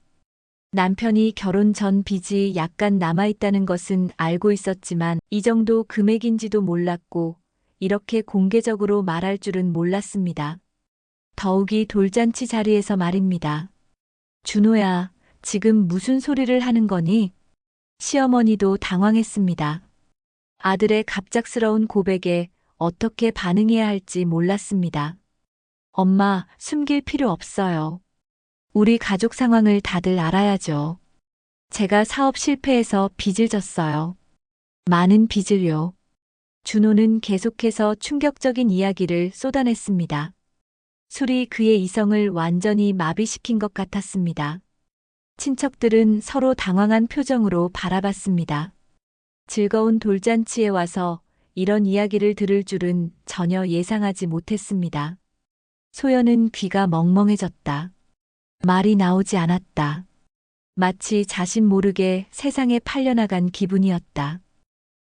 남편이 결혼 전 빚이 약간 남아있다는 것은 알고 있었지만 이 정도 금액인지도 몰랐고 이렇게 공개적으로 말할 줄은 몰랐습니다. 더욱이 돌잔치 자리에서 말입니다. 준호야, 지금 무슨 소리를 하는 거니? 시어머니도 당황했습니다. 아들의 갑작스러운 고백에 어떻게 반응해야 할지 몰랐습니다. 엄마, 숨길 필요 없어요. 우리 가족 상황을 다들 알아야죠. 제가 사업 실패해서 빚을 졌어요. 많은 빚을요. 준호는 계속해서 충격적인 이야기를 쏟아냈습니다. 술이 그의 이성을 완전히 마비시킨 것 같았습니다. 친척들은 서로 당황한 표정으로 바라봤습니다. 즐거운 돌잔치에 와서 이런 이야기를 들을 줄은 전혀 예상하지 못했습니다. 소연은 귀가 멍멍해졌다. 말이 나오지 않았다. 마치 자신 모르게 세상에 팔려나간 기분이었다.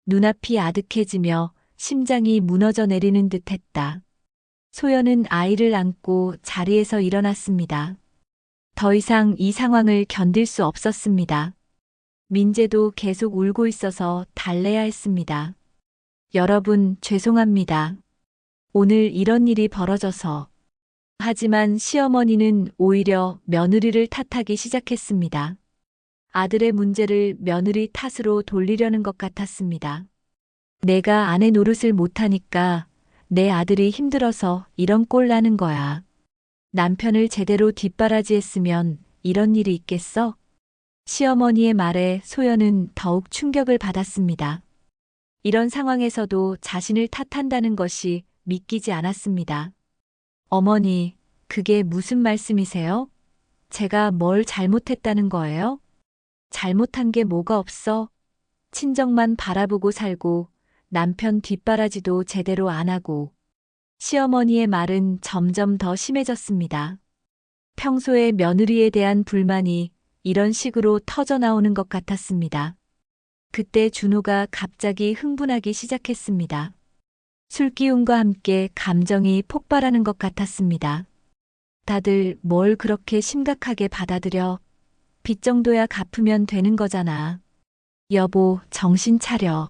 눈앞이 아득해지며 심장이 무너져 내리는 듯 했다. 소연은 아이를 안고 자리에서 일어났습니다. 더 이상 이 상황을 견딜 수 없었습니다. 민재도 계속 울고 있어서 달래야 했습니다. 여러분, 죄송합니다. 오늘 이런 일이 벌어져서. 하지만 시어머니는 오히려 며느리를 탓하기 시작했습니다. 아들의 문제를 며느리 탓으로 돌리려는 것 같았습니다. 내가 아내 노릇을 못하니까 내 아들이 힘들어서 이런 꼴 나는 거야. 남편을 제대로 뒷바라지했으면 이런 일이 있겠어? 시어머니의 말에 소연은 더욱 충격을 받았습니다. 이런 상황에서도 자신을 탓한다는 것이 믿기지 않았습니다. 어머니, 그게 무슨 말씀이세요? 제가 뭘 잘못했다는 거예요? 잘못한 게 뭐가 없어? 친정만 바라보고 살고 남편 뒷바라지도 제대로 안 하고. 시어머니의 말은 점점 더 심해졌습니다. 평소에 며느리에 대한 불만이 이런 식으로 터져나오는 것 같았습니다. 그때 준호가 갑자기 흥분하기 시작했습니다. 술기운과 함께 감정이 폭발하는 것 같았습니다. 다들 뭘 그렇게 심각하게 받아들여? 빚 정도야 갚으면 되는 거잖아. 여보, 정신 차려.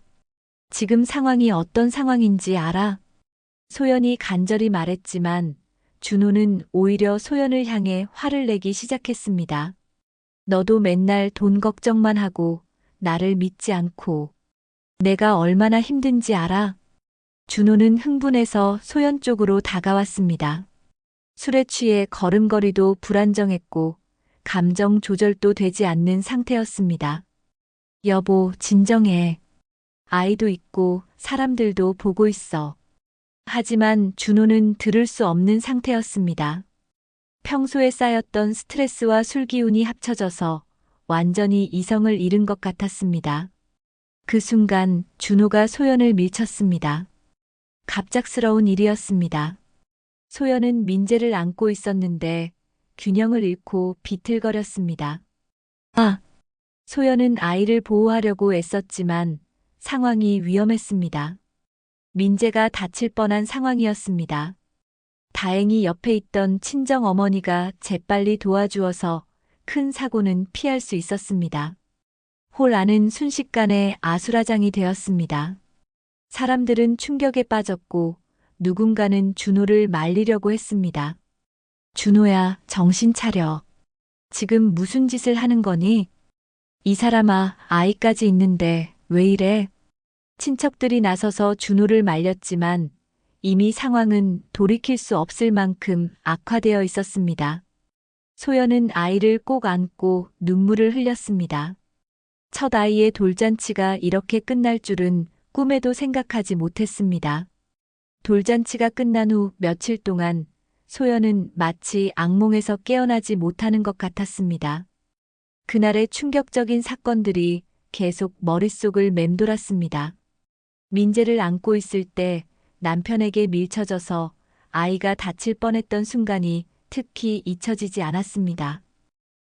지금 상황이 어떤 상황인지 알아? 소연이 간절히 말했지만 준호는 오히려 소연을 향해 화를 내기 시작했습니다. 너도 맨날 돈 걱정만 하고 나를 믿지 않고 내가 얼마나 힘든지 알아? 준호는 흥분해서 소연 쪽으로 다가왔습니다. 술에 취해 걸음걸이도 불안정했고 감정 조절도 되지 않는 상태였습니다. 여보, 진정해. 아이도 있고 사람들도 보고 있어. 하지만 준호는 들을 수 없는 상태였습니다. 평소에 쌓였던 스트레스와 술기운이 합쳐져서 완전히 이성을 잃은 것 같았습니다. 그 순간 준호가 소연을 밀쳤습니다. 갑작스러운 일이었습니다. 소연은 민재를 안고 있었는데 균형을 잃고 비틀거렸습니다. 소연은 아이를 보호하려고 애썼지만 상황이 위험했습니다. 민재가 다칠 뻔한 상황이었습니다. 다행히 옆에 있던 친정 어머니가 재빨리 도와주어서 큰 사고는 피할 수 있었습니다. 홀 안은 순식간에 아수라장이 되었습니다. 사람들은 충격에 빠졌고 누군가는 준호를 말리려고 했습니다. 준호야, 정신 차려. 지금 무슨 짓을 하는 거니? 이 사람아, 아이까지 있는데 왜 이래? 친척들이 나서서 준호를 말렸지만 이미 상황은 돌이킬 수 없을 만큼 악화되어 있었습니다. 소연은 아이를 꼭 안고 눈물을 흘렸습니다. 첫 아이의 돌잔치가 이렇게 끝날 줄은 꿈에도 생각하지 못했습니다. 돌잔치가 끝난 후 며칠 동안 소연은 마치 악몽에서 깨어나지 못하는 것 같았습니다. 그날의 충격적인 사건들이 계속 머릿속을 맴돌았습니다. 민재를 안고 있을 때 남편에게 밀쳐져서 아이가 다칠 뻔했던 순간이 특히 잊혀지지 않았습니다.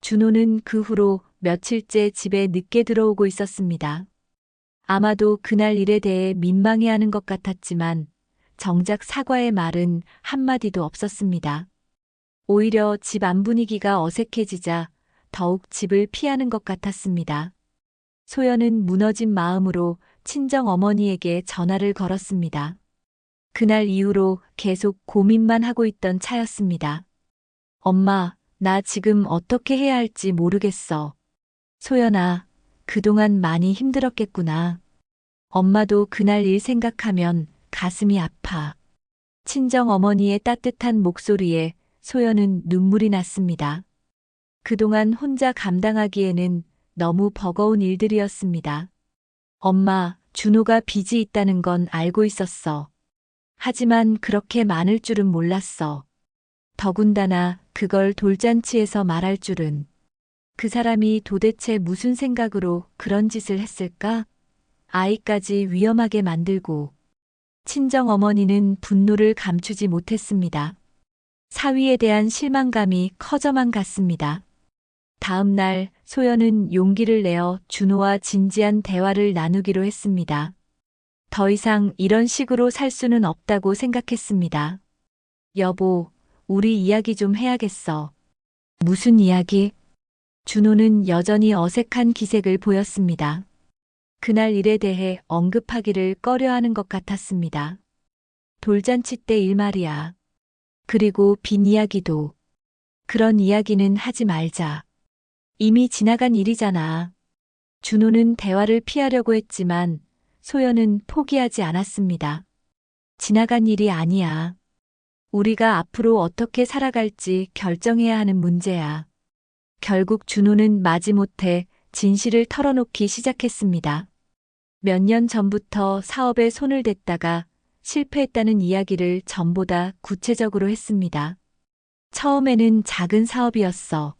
준호는 그 후로 며칠째 집에 늦게 들어오고 있었습니다. 아마도 그날 일에 대해 민망해하는 것 같았지만 정작 사과의 말은 한마디도 없었습니다. 오히려 집 안 분위기가 어색해지자 더욱 집을 피하는 것 같았습니다. 소연은 무너진 마음으로 친정 어머니에게 전화를 걸었습니다. 그날 이후로 계속 고민만 하고 있던 차였습니다. 엄마, 나 지금 어떻게 해야 할지 모르겠어. 소연아, 그동안 많이 힘들었겠구나. 엄마도 그날 일 생각하면 가슴이 아파. 친정 어머니의 따뜻한 목소리에 소연은 눈물이 났습니다. 그동안 혼자 감당하기에는 너무 버거운 일들이었습니다. 엄마, 준호가 빚이 있다는 건 알고 있었어. 하지만 그렇게 많을 줄은 몰랐어. 더군다나 그걸 돌잔치에서 말할 줄은. 그 사람이 도대체 무슨 생각으로 그런 짓을 했을까? 아이까지 위험하게 만들고. 친정 어머니는 분노를 감추지 못했습니다. 사위에 대한 실망감이 커져만 갔습니다. 다음 날 소연은 용기를 내어 준호와 진지한 대화를 나누기로 했습니다. 더 이상 이런 식으로 살 수는 없다고 생각했습니다. 여보, 우리 이야기 좀 해야겠어. 무슨 이야기? 준호는 여전히 어색한 기색을 보였습니다. 그날 일에 대해 언급하기를 꺼려하는 것 같았습니다. 돌잔치 때 일 말이야. 그리고 빈 이야기도. 그런 이야기는 하지 말자. 이미 지나간 일이잖아. 준호는 대화를 피하려고 했지만 소연은 포기하지 않았습니다. 지나간 일이 아니야. 우리가 앞으로 어떻게 살아갈지 결정해야 하는 문제야. 결국 준호는 마지못해 진실을 털어놓기 시작했습니다. 몇 년 전부터 사업에 손을 댔다가 실패했다는 이야기를 전보다 구체적으로 했습니다. 처음에는 작은 사업이었어.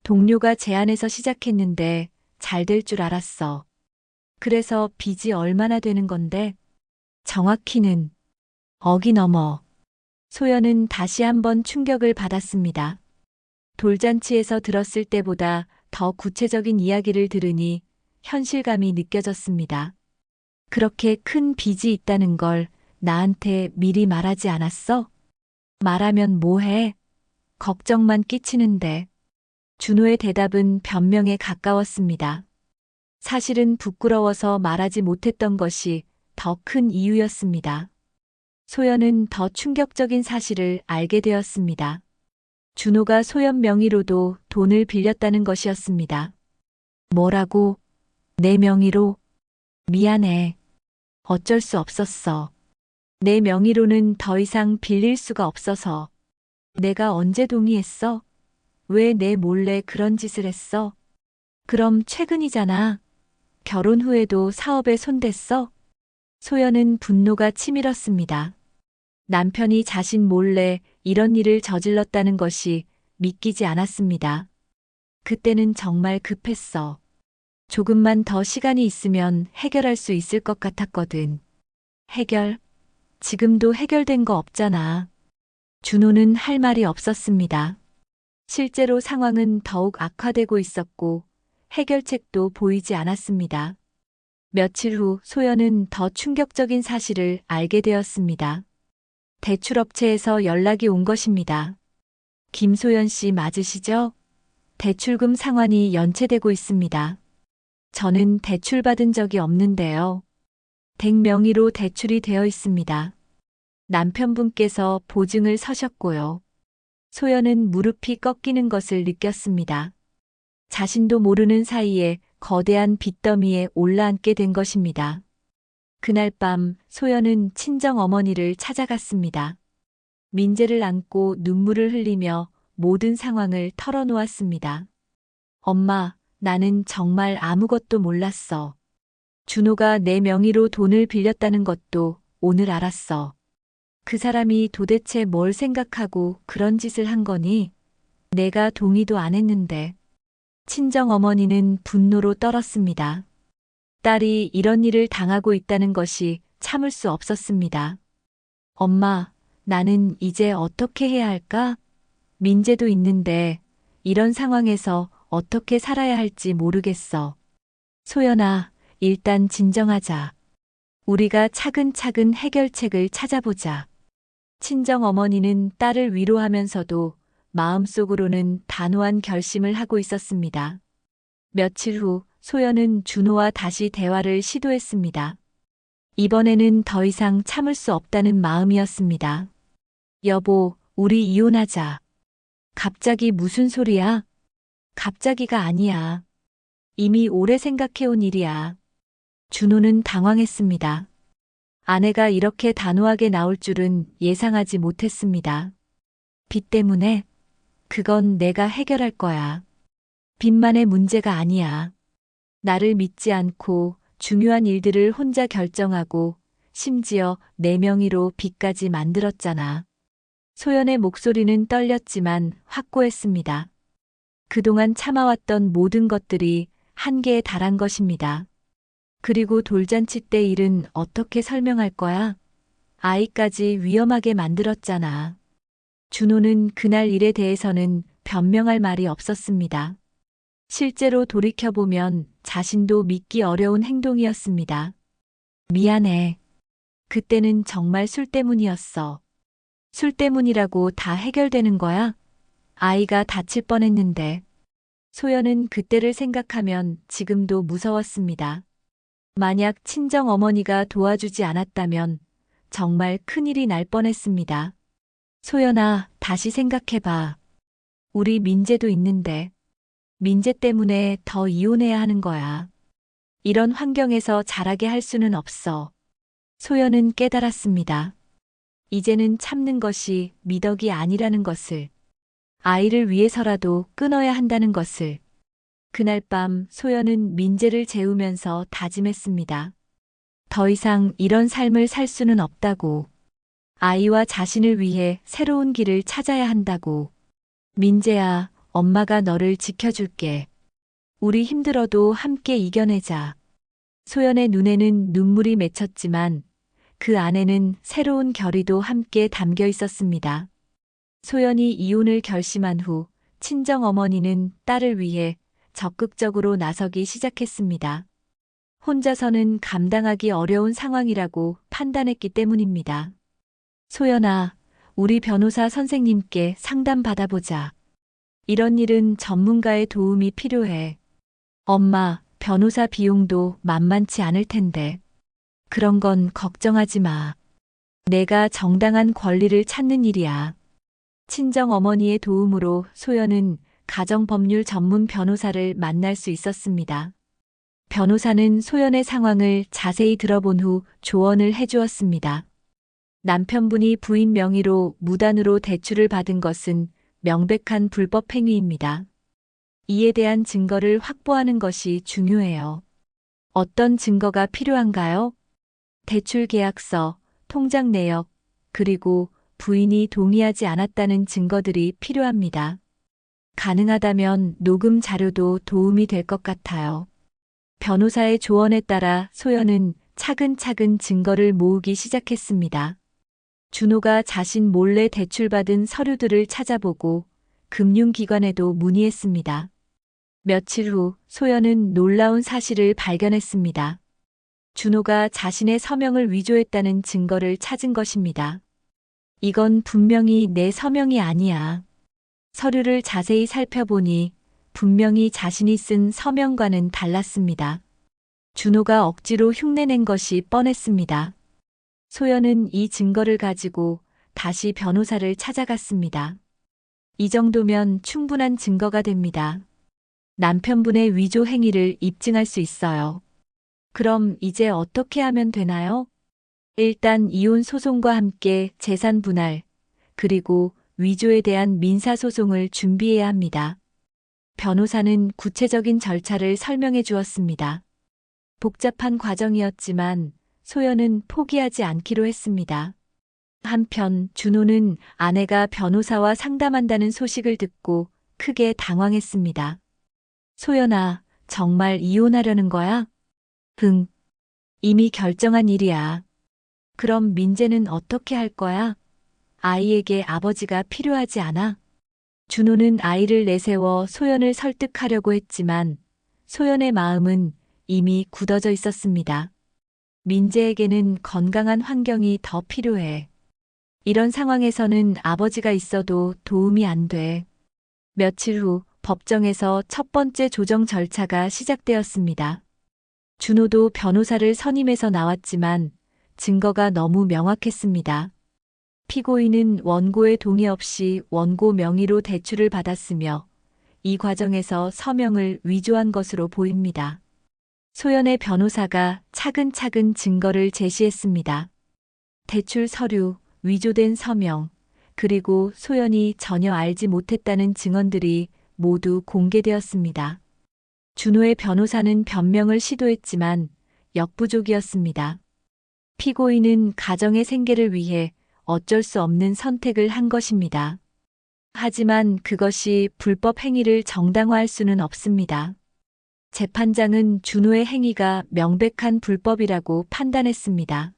동료가 제안해서 시작했는데 잘 될 줄 알았어. 그래서 빚이 얼마나 되는 건데? 정확히는 억이 넘어. 소연은 다시 한번 충격을 받았습니다. 돌잔치에서 들었을 때보다 더 구체적인 이야기를 들으니 현실감이 느껴졌습니다. 그렇게 큰 빚이 있다는 걸 나한테 미리 말하지 않았어? 말하면 뭐해? 걱정만 끼치는데. 준호의 대답은 변명에 가까웠습니다. 사실은 부끄러워서 말하지 못했던 것이 더 큰 이유였습니다. 소연은 더 충격적인 사실을 알게 되었습니다. 준호가 소연 명의로도 돈을 빌렸다는 것이었습니다. 뭐라고? 내 명의로? 미안해. 어쩔 수 없었어. 내 명의로는 더 이상 빌릴 수가 없어서. 내가 언제 동의했어? 왜 내 몰래 그런 짓을 했어? 그럼 최근이잖아. 결혼 후에도 사업에 손댔어? 소연은 분노가 치밀었습니다. 남편이 자신 몰래 이런 일을 저질렀다는 것이 믿기지 않았습니다. 그때는 정말 급했어. 조금만 더 시간이 있으면 해결할 수 있을 것 같았거든. 해결? 지금도 해결된 거 없잖아. 준호는 할 말이 없었습니다. 실제로 상황은 더욱 악화되고 있었고 해결책도 보이지 않았습니다. 며칠 후 소연은 더 충격적인 사실을 알게 되었습니다. 대출업체에서 연락이 온 것입니다. 김소연 씨 맞으시죠? 대출금 상환이 연체되고 있습니다. 저는 대출받은 적이 없는데요. 댁 명의로 대출이 되어 있습니다. 남편분께서 보증을 서셨고요. 소연은 무릎이 꺾이는 것을 느꼈습니다. 자신도 모르는 사이에 거대한 빚더미에 올라앉게 된 것입니다. 그날 밤 소연은 친정 어머니를 찾아갔습니다. 민재를 안고 눈물을 흘리며 모든 상황을 털어놓았습니다. 엄마, 나는 정말 아무것도 몰랐어. 준호가 내 명의로 돈을 빌렸다는 것도 오늘 알았어. 그 사람이 도대체 뭘 생각하고 그런 짓을 한 거니? 내가 동의도 안 했는데. 친정 어머니는 분노로 떨었습니다. 딸이 이런 일을 당하고 있다는 것이 참을 수 없었습니다. 엄마, 나는 이제 어떻게 해야 할까? 민재도 있는데 이런 상황에서 어떻게 살아야 할지 모르겠어. 소연아, 일단 진정하자. 우리가 차근차근 해결책을 찾아보자. 친정 어머니는 딸을 위로하면서도 마음속으로는 단호한 결심을 하고 있었습니다. 며칠 후 소연은 준호와 다시 대화를 시도했습니다. 이번에는 더 이상 참을 수 없다는 마음이었습니다. 여보, 우리 이혼하자. 갑자기 무슨 소리야? 갑자기가 아니야. 이미 오래 생각해온 일이야. 준호는 당황했습니다. 아내가 이렇게 단호하게 나올 줄은 예상하지 못했습니다. 빚 때문에? 그건 내가 해결할 거야. 빚만의 문제가 아니야. 나를 믿지 않고 중요한 일들을 혼자 결정하고 심지어 내 명의로 빚까지 만들었잖아. 소연의 목소리는 떨렸지만 확고했습니다. 그동안 참아왔던 모든 것들이 한계에 달한 것입니다. 그리고 돌잔치 때 일은 어떻게 설명할 거야? 아이까지 위험하게 만들었잖아. 준호는 그날 일에 대해서는 변명할 말이 없었습니다. 실제로 돌이켜보면 자신도 믿기 어려운 행동이었습니다. 미안해. 그때는 정말 술 때문이었어. 술 때문이라고 다 해결되는 거야? 아이가 다칠 뻔했는데. 소연은 그때를 생각하면 지금도 무서웠습니다. 만약 친정 어머니가 도와주지 않았다면 정말 큰일이 날 뻔했습니다. 소연아, 다시 생각해봐. 우리 민재도 있는데. 민재 때문에 더 이혼해야 하는 거야. 이런 환경에서 자라게 할 수는 없어. 소연은 깨달았습니다. 이제는 참는 것이 미덕이 아니라는 것을. 아이를 위해서라도 끊어야 한다는 것을. 그날 밤 소연은 민재를 재우면서 다짐했습니다. 더 이상 이런 삶을 살 수는 없다고. 아이와 자신을 위해 새로운 길을 찾아야 한다고. 민재야, 엄마가 너를 지켜줄게. 우리 힘들어도 함께 이겨내자. 소연의 눈에는 눈물이 맺혔지만 그 안에는 새로운 결의도 함께 담겨 있었습니다. 소연이 이혼을 결심한 후 친정 어머니는 딸을 위해 적극적으로 나서기 시작했습니다. 혼자서는 감당하기 어려운 상황이라고 판단했기 때문입니다. 소연아, 우리 변호사 선생님께 상담 받아보자. 이런 일은 전문가의 도움이 필요해. 엄마, 변호사 비용도 만만치 않을 텐데. 그런 건 걱정하지 마. 내가 정당한 권리를 찾는 일이야. 친정 어머니의 도움으로 소연은 가정법률 전문 변호사를 만날 수 있었습니다. 변호사는 소연의 상황을 자세히 들어본 후 조언을 해주었습니다. 남편분이 부인 명의로 무단으로 대출을 받은 것은 명백한 불법 행위입니다. 이에 대한 증거를 확보하는 것이 중요해요. 어떤 증거가 필요한가요? 대출 계약서, 통장 내역, 그리고 부인이 동의하지 않았다는 증거들이 필요합니다. 가능하다면 녹음 자료도 도움이 될 것 같아요. 변호사의 조언에 따라 소연은 차근차근 증거를 모으기 시작했습니다. 준호가 자신 몰래 대출받은 서류들을 찾아보고 금융기관에도 문의했습니다. 며칠 후 소연은 놀라운 사실을 발견했습니다. 준호가 자신의 서명을 위조했다는 증거를 찾은 것입니다. 이건 분명히 내 서명이 아니야. 서류를 자세히 살펴보니 분명히 자신이 쓴 서명과는 달랐습니다. 준호가 억지로 흉내낸 것이 뻔했습니다. 소연은 이 증거를 가지고 다시 변호사를 찾아갔습니다. 이 정도면 충분한 증거가 됩니다. 남편분의 위조 행위를 입증할 수 있어요. 그럼 이제 어떻게 하면 되나요? 일단 이혼 소송과 함께 재산 분할, 그리고 위조에 대한 민사소송을 준비해야 합니다. 변호사는 구체적인 절차를 설명해 주었습니다. 복잡한 과정이었지만 소연은 포기하지 않기로 했습니다. 한편 준호는 아내가 변호사와 상담한다는 소식을 듣고 크게 당황했습니다. 소연아, 정말 이혼하려는 거야? 응. 이미 결정한 일이야. 그럼 민재는 어떻게 할 거야? 아이에게 아버지가 필요하지 않아? 준호는 아이를 내세워 소연을 설득하려고 했지만 소연의 마음은 이미 굳어져 있었습니다. 민재에게는 건강한 환경이 더 필요해. 이런 상황에서는 아버지가 있어도 도움이 안 돼. 며칠 후 법정에서 첫 번째 조정 절차가 시작되었습니다. 준호도 변호사를 선임해서 나왔지만 증거가 너무 명확했습니다. 피고인은 원고의 동의 없이 원고 명의로 대출을 받았으며 이 과정에서 서명을 위조한 것으로 보입니다. 소연의 변호사가 차근차근 증거를 제시했습니다. 대출 서류, 위조된 서명, 그리고 소연이 전혀 알지 못했다는 증언들이 모두 공개되었습니다. 준호의 변호사는 변명을 시도했지만 역부족이었습니다. 피고인은 가정의 생계를 위해 어쩔 수 없는 선택을 한 것입니다. 하지만 그것이 불법 행위를 정당화할 수는 없습니다. 재판장은 준호의 행위가 명백한 불법이라고 판단했습니다.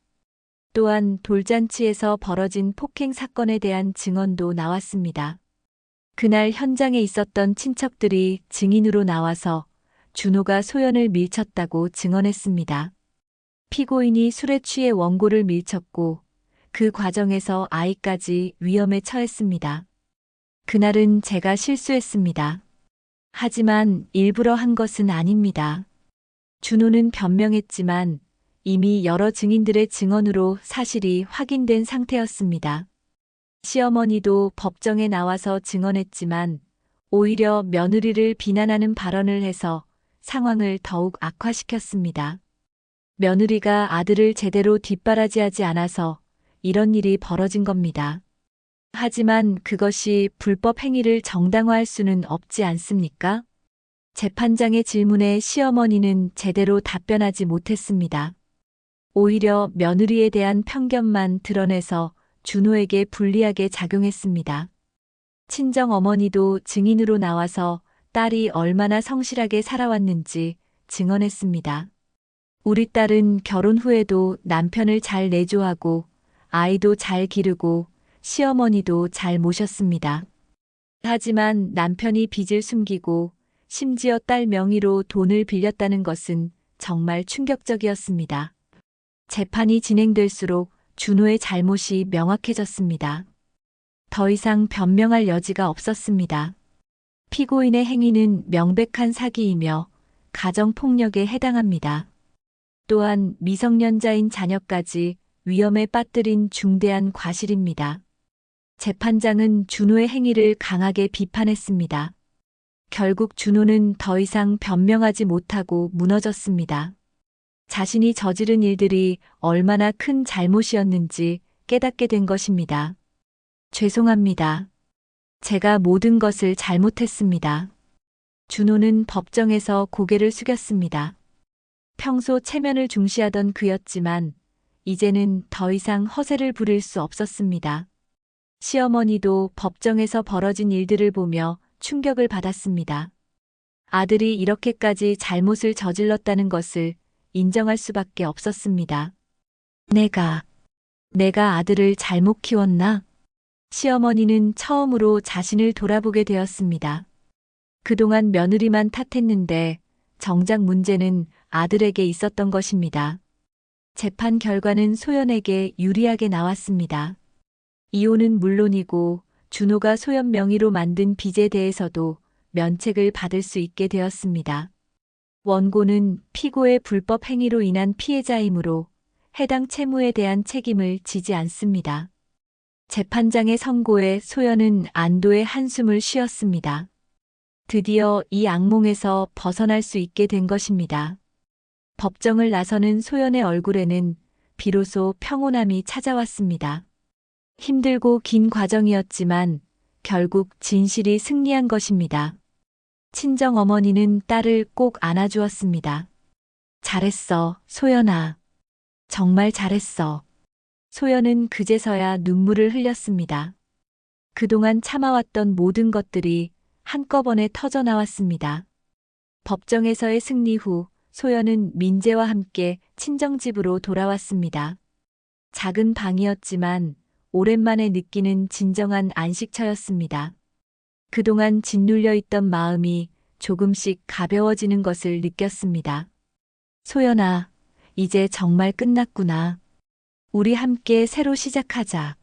또한 돌잔치에서 벌어진 폭행 사건에 대한 증언도 나왔습니다. 그날 현장에 있었던 친척들이 증인으로 나와서 준호가 소연을 밀쳤다고 증언했습니다. 피고인이 술에 취해 원고를 밀쳤고 그 과정에서 아이까지 위험에 처했습니다. 그날은 제가 실수했습니다. 하지만 일부러 한 것은 아닙니다. 준호는 변명했지만 이미 여러 증인들의 증언으로 사실이 확인된 상태였습니다. 시어머니도 법정에 나와서 증언했지만 오히려 며느리를 비난하는 발언을 해서 상황을 더욱 악화시켰습니다. 며느리가 아들을 제대로 뒷바라지하지 않아서 이런 일이 벌어진 겁니다. 하지만 그것이 불법 행위를 정당화할 수는 없지 않습니까? 재판장의 질문에 시어머니는 제대로 답변하지 못했습니다. 오히려 며느리에 대한 편견만 드러내서 준호에게 불리하게 작용했습니다. 친정어머니도 증인으로 나와서 딸이 얼마나 성실하게 살아왔는지 증언했습니다. 우리 딸은 결혼 후에도 남편을 잘 내조하고 아이도 잘 기르고 시어머니도 잘 모셨습니다. 하지만 남편이 빚을 숨기고 심지어 딸 명의로 돈을 빌렸다는 것은 정말 충격적이었습니다. 재판이 진행될수록 준호의 잘못이 명확해졌습니다. 더 이상 변명할 여지가 없었습니다. 피고인의 행위는 명백한 사기이며 가정폭력에 해당합니다. 또한 미성년자인 자녀까지 위험에 빠뜨린 중대한 과실입니다. 재판장은 준호의 행위를 강하게 비판했습니다. 결국 준호는 더 이상 변명하지 못하고 무너졌습니다. 자신이 저지른 일들이 얼마나 큰 잘못이었는지 깨닫게 된 것입니다. 죄송합니다. 제가 모든 것을 잘못했습니다. 준호는 법정에서 고개를 숙였습니다. 평소 체면을 중시하던 그였지만 이제는 더 이상 허세를 부릴 수 없었습니다. 시어머니도 법정에서 벌어진 일들을 보며 충격을 받았습니다. 아들이 이렇게까지 잘못을 저질렀다는 것을 인정할 수밖에 없었습니다. 내가 아들을 잘못 키웠나? 시어머니는 처음으로 자신을 돌아보게 되었습니다. 그동안 며느리만 탓했는데 정작 문제는 아들에게 있었던 것입니다. 재판 결과는 소연에게 유리하게 나왔습니다. 이혼은 물론이고 준호가 소연 명의로 만든 빚에 대해서도 면책을 받을 수 있게 되었습니다. 원고는 피고의 불법 행위로 인한 피해자이므로 해당 채무에 대한 책임을 지지 않습니다. 재판장의 선고에 소연은 안도의 한숨을 쉬었습니다. 드디어 이 악몽에서 벗어날 수 있게 된 것입니다. 법정을 나서는 소연의 얼굴에는 비로소 평온함이 찾아왔습니다. 힘들고 긴 과정이었지만 결국 진실이 승리한 것입니다. 친정어머니는 딸을 꼭 안아주었습니다. 잘했어, 소연아. 정말 잘했어. 소연은 그제서야 눈물을 흘렸습니다. 그동안 참아왔던 모든 것들이 한꺼번에 터져나왔습니다. 법정에서의 승리 후 소연은 민재와 함께 친정집으로 돌아왔습니다. 작은 방이었지만 오랜만에 느끼는 진정한 안식처였습니다. 그동안 짓눌려 있던 마음이 조금씩 가벼워지는 것을 느꼈습니다. 소연아, 이제 정말 끝났구나. 우리 함께 새로 시작하자.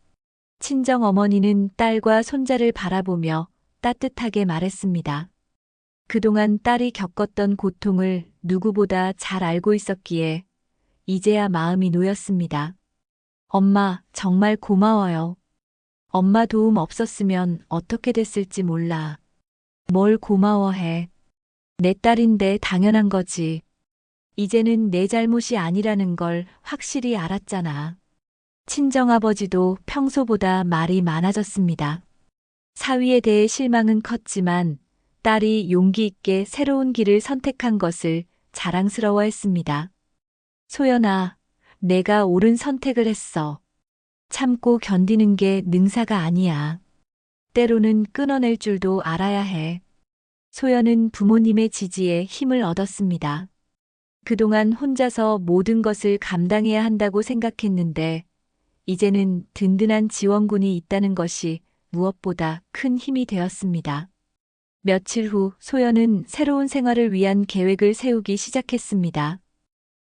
친정어머니는 딸과 손자를 바라보며 따뜻하게 말했습니다. 그동안 딸이 겪었던 고통을 누구보다 잘 알고 있었기에 이제야 마음이 놓였습니다. 엄마, 정말 고마워요. 엄마 도움 없었으면 어떻게 됐을지 몰라. 뭘 고마워해. 내 딸인데 당연한 거지. 이제는 내 잘못이 아니라는 걸 확실히 알았잖아. 친정아버지도 평소보다 말이 많아졌습니다. 사위에 대해 실망은 컸지만 딸이 용기 있게 새로운 길을 선택한 것을 자랑스러워했습니다. 소연아, 내가 옳은 선택을 했어. 참고 견디는 게 능사가 아니야. 때로는 끊어낼 줄도 알아야 해. 소연은 부모님의 지지에 힘을 얻었습니다. 그동안 혼자서 모든 것을 감당해야 한다고 생각했는데 이제는 든든한 지원군이 있다는 것이 무엇보다 큰 힘이 되었습니다. 며칠 후 소연은 새로운 생활을 위한 계획을 세우기 시작했습니다.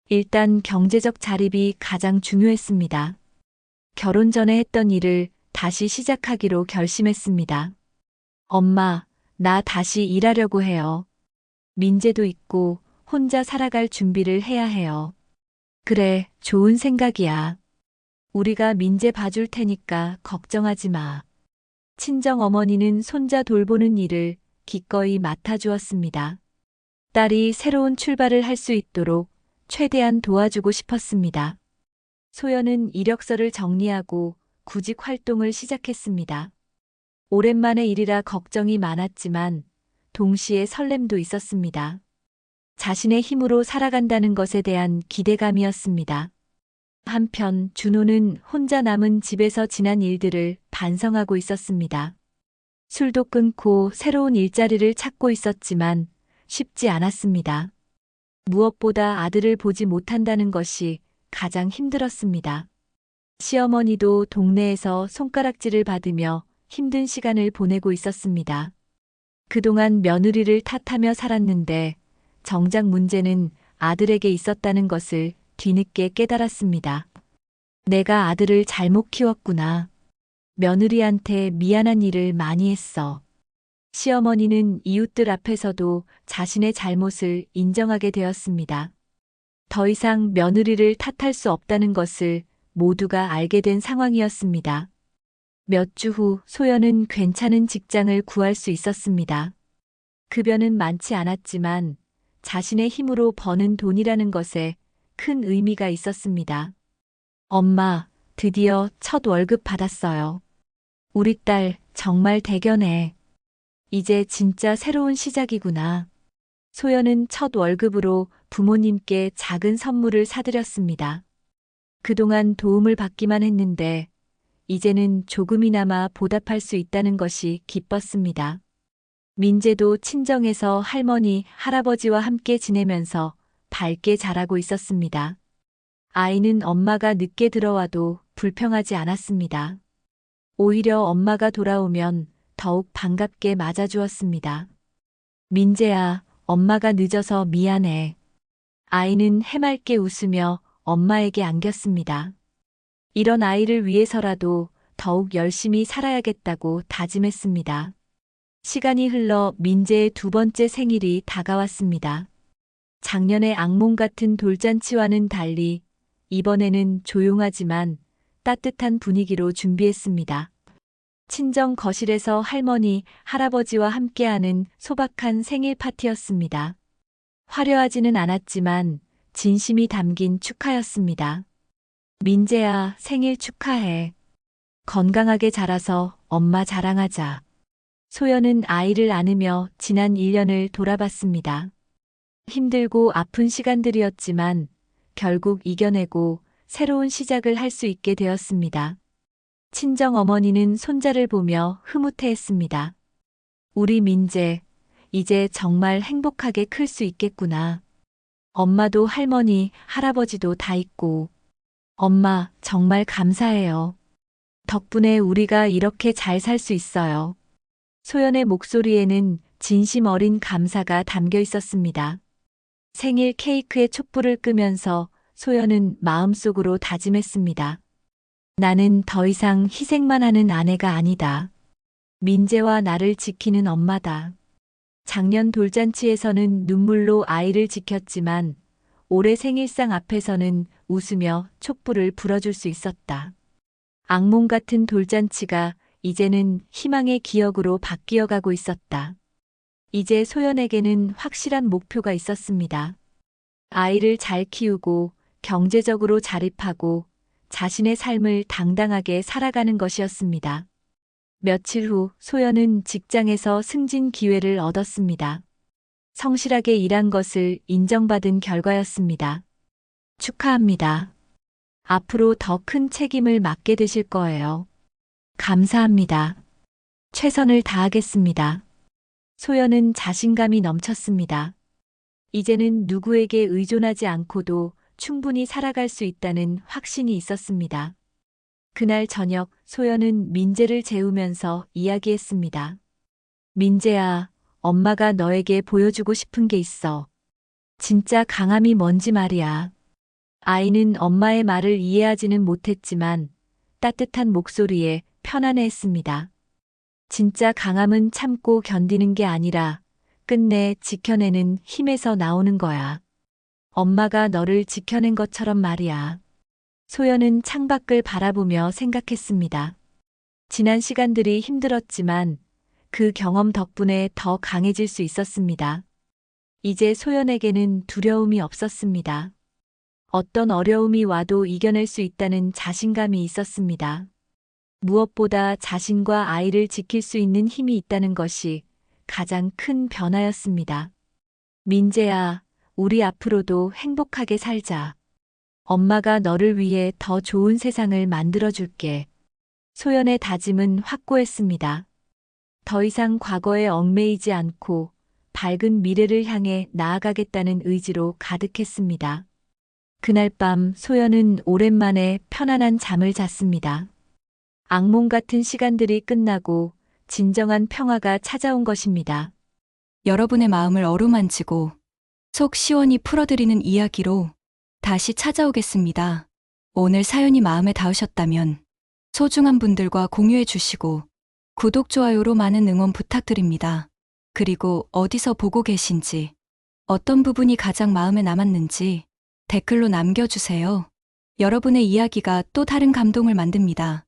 일단 경제적 자립이 가장 중요했습니다. 결혼 전에 했던 일을 다시 시작하기로 결심했습니다. 엄마, 나 다시 일하려고 해요. 민재도 있고 혼자 살아갈 준비를 해야 해요. 그래, 좋은 생각이야. 우리가 민재 봐줄 테니까 걱정하지 마. 친정 어머니는 손자 돌보는 일을 기꺼이 맡아주었습니다. 딸이 새로운 출발을 할 수 있도록 최대한 도와주고 싶었습니다. 소연은 이력서를 정리하고 구직 활동을 시작했습니다. 오랜만의 일이라 걱정이 많았지만 동시에 설렘도 있었습니다. 자신의 힘으로 살아간다는 것에 대한 기대감이었습니다. 한편 준호는 혼자 남은 집에서 지난 일들을 반성하고 있었습니다. 술도 끊고 새로운 일자리를 찾고 있었지만 쉽지 않았습니다. 무엇보다 아들을 보지 못한다는 것이 가장 힘들었습니다. 시어머니도 동네에서 손가락질을 받으며 힘든 시간을 보내고 있었습니다. 그동안 며느리를 탓하며 살았는데 정작 문제는 아들에게 있었다는 것을 뒤늦게 깨달았습니다. 내가 아들을 잘못 키웠구나. 며느리한테 미안한 일을 많이 했어. 시어머니는 이웃들 앞에서도 자신의 잘못을 인정하게 되었습니다. 더 이상 며느리를 탓할 수 없다는 것을 모두가 알게 된 상황이었습니다. 몇 주 후 소연은 괜찮은 직장을 구할 수 있었습니다. 급여는 많지 않았지만 자신의 힘으로 버는 돈이라는 것에 큰 의미가 있었습니다. 엄마, 드디어 첫 월급 받았어요. 우리 딸 정말 대견해. 이제 진짜 새로운 시작이구나. 소연은 첫 월급으로 부모님께 작은 선물을 사드렸습니다. 그동안 도움을 받기만 했는데 이제는 조금이나마 보답할 수 있다는 것이 기뻤습니다. 민재도 친정에서 할머니, 할아버지와 함께 지내면서 밝게 자라고 있었습니다. 아이는 엄마가 늦게 들어와도 불평하지 않았습니다. 오히려 엄마가 돌아오면 더욱 반갑게 맞아주었습니다. 민재야, 엄마가 늦어서 미안해. 아이는 해맑게 웃으며 엄마에게 안겼습니다. 이런 아이를 위해서라도 더욱 열심히 살아야겠다고 다짐했습니다. 시간이 흘러 민재의 두 번째 생일이 다가왔습니다. 작년의 악몽 같은 돌잔치와는 달리 이번에는 조용하지만 따뜻한 분위기로 준비했습니다. 친정 거실에서 할머니, 할아버지와 함께하는 소박한 생일 파티였습니다. 화려하지는 않았지만 진심이 담긴 축하였습니다. 민재야, 생일 축하해. 건강하게 자라서 엄마 자랑하자. 소연은 아이를 안으며 지난 1년을 돌아봤습니다. 힘들고 아픈 시간들이었지만 결국 이겨내고 새로운 시작을 할 수 있게 되었습니다. 친정 어머니는 손자를 보며 흐뭇해했습니다. 우리 민재, 이제 정말 행복하게 클 수 있겠구나. 엄마도 할머니, 할아버지도 다 있고. 엄마, 정말 감사해요. 덕분에 우리가 이렇게 잘 살 수 있어요. 소연의 목소리에는 진심 어린 감사가 담겨 있었습니다. 생일 케이크에 촛불을 끄면서 소연은 마음속으로 다짐했습니다. 나는 더 이상 희생만 하는 아내가 아니다. 민재와 나를 지키는 엄마다. 작년 돌잔치에서는 눈물로 아이를 지켰지만 올해 생일상 앞에서는 웃으며 촛불을 불어줄 수 있었다. 악몽 같은 돌잔치가 이제는 희망의 기억으로 바뀌어 가고 있었다. 이제 소연에게는 확실한 목표가 있었습니다. 아이를 잘 키우고 경제적으로 자립하고 자신의 삶을 당당하게 살아가는 것이었습니다. 며칠 후 소연은 직장에서 승진 기회를 얻었습니다. 성실하게 일한 것을 인정받은 결과였습니다. 축하합니다. 앞으로 더 큰 책임을 맡게 되실 거예요. 감사합니다. 최선을 다하겠습니다. 소연은 자신감이 넘쳤습니다. 이제는 누구에게 의존하지 않고도 충분히 살아갈 수 있다는 확신이 있었습니다. 그날 저녁 소연은 민재를 재우면서 이야기했습니다. 민재야, 엄마가 너에게 보여주고 싶은 게 있어. 진짜 강함이 뭔지 말이야. 아이는 엄마의 말을 이해하지는 못했지만 따뜻한 목소리에 편안해했습니다. 진짜 강함은 참고 견디는 게 아니라 끝내 지켜내는 힘에서 나오는 거야. 엄마가 너를 지켜낸 것처럼 말이야. 소연은 창밖을 바라보며 생각했습니다. 지난 시간들이 힘들었지만 그 경험 덕분에 더 강해질 수 있었습니다. 이제 소연에게는 두려움이 없었습니다. 어떤 어려움이 와도 이겨낼 수 있다는 자신감이 있었습니다. 무엇보다 자신과 아이를 지킬 수 있는 힘이 있다는 것이 가장 큰 변화였습니다. 민재야, 우리 앞으로도 행복하게 살자. 엄마가 너를 위해 더 좋은 세상을 만들어줄게. 소연의 다짐은 확고했습니다. 더 이상 과거에 얽매이지 않고 밝은 미래를 향해 나아가겠다는 의지로 가득했습니다. 그날 밤 소연은 오랜만에 편안한 잠을 잤습니다. 악몽 같은 시간들이 끝나고 진정한 평화가 찾아온 것입니다. 여러분의 마음을 어루만지고 속 시원히 풀어드리는 이야기로 다시 찾아오겠습니다. 오늘 사연이 마음에 닿으셨다면 소중한 분들과 공유해 주시고 구독, 좋아요로 많은 응원 부탁드립니다. 그리고 어디서 보고 계신지, 어떤 부분이 가장 마음에 남았는지 댓글로 남겨주세요. 여러분의 이야기가 또 다른 감동을 만듭니다.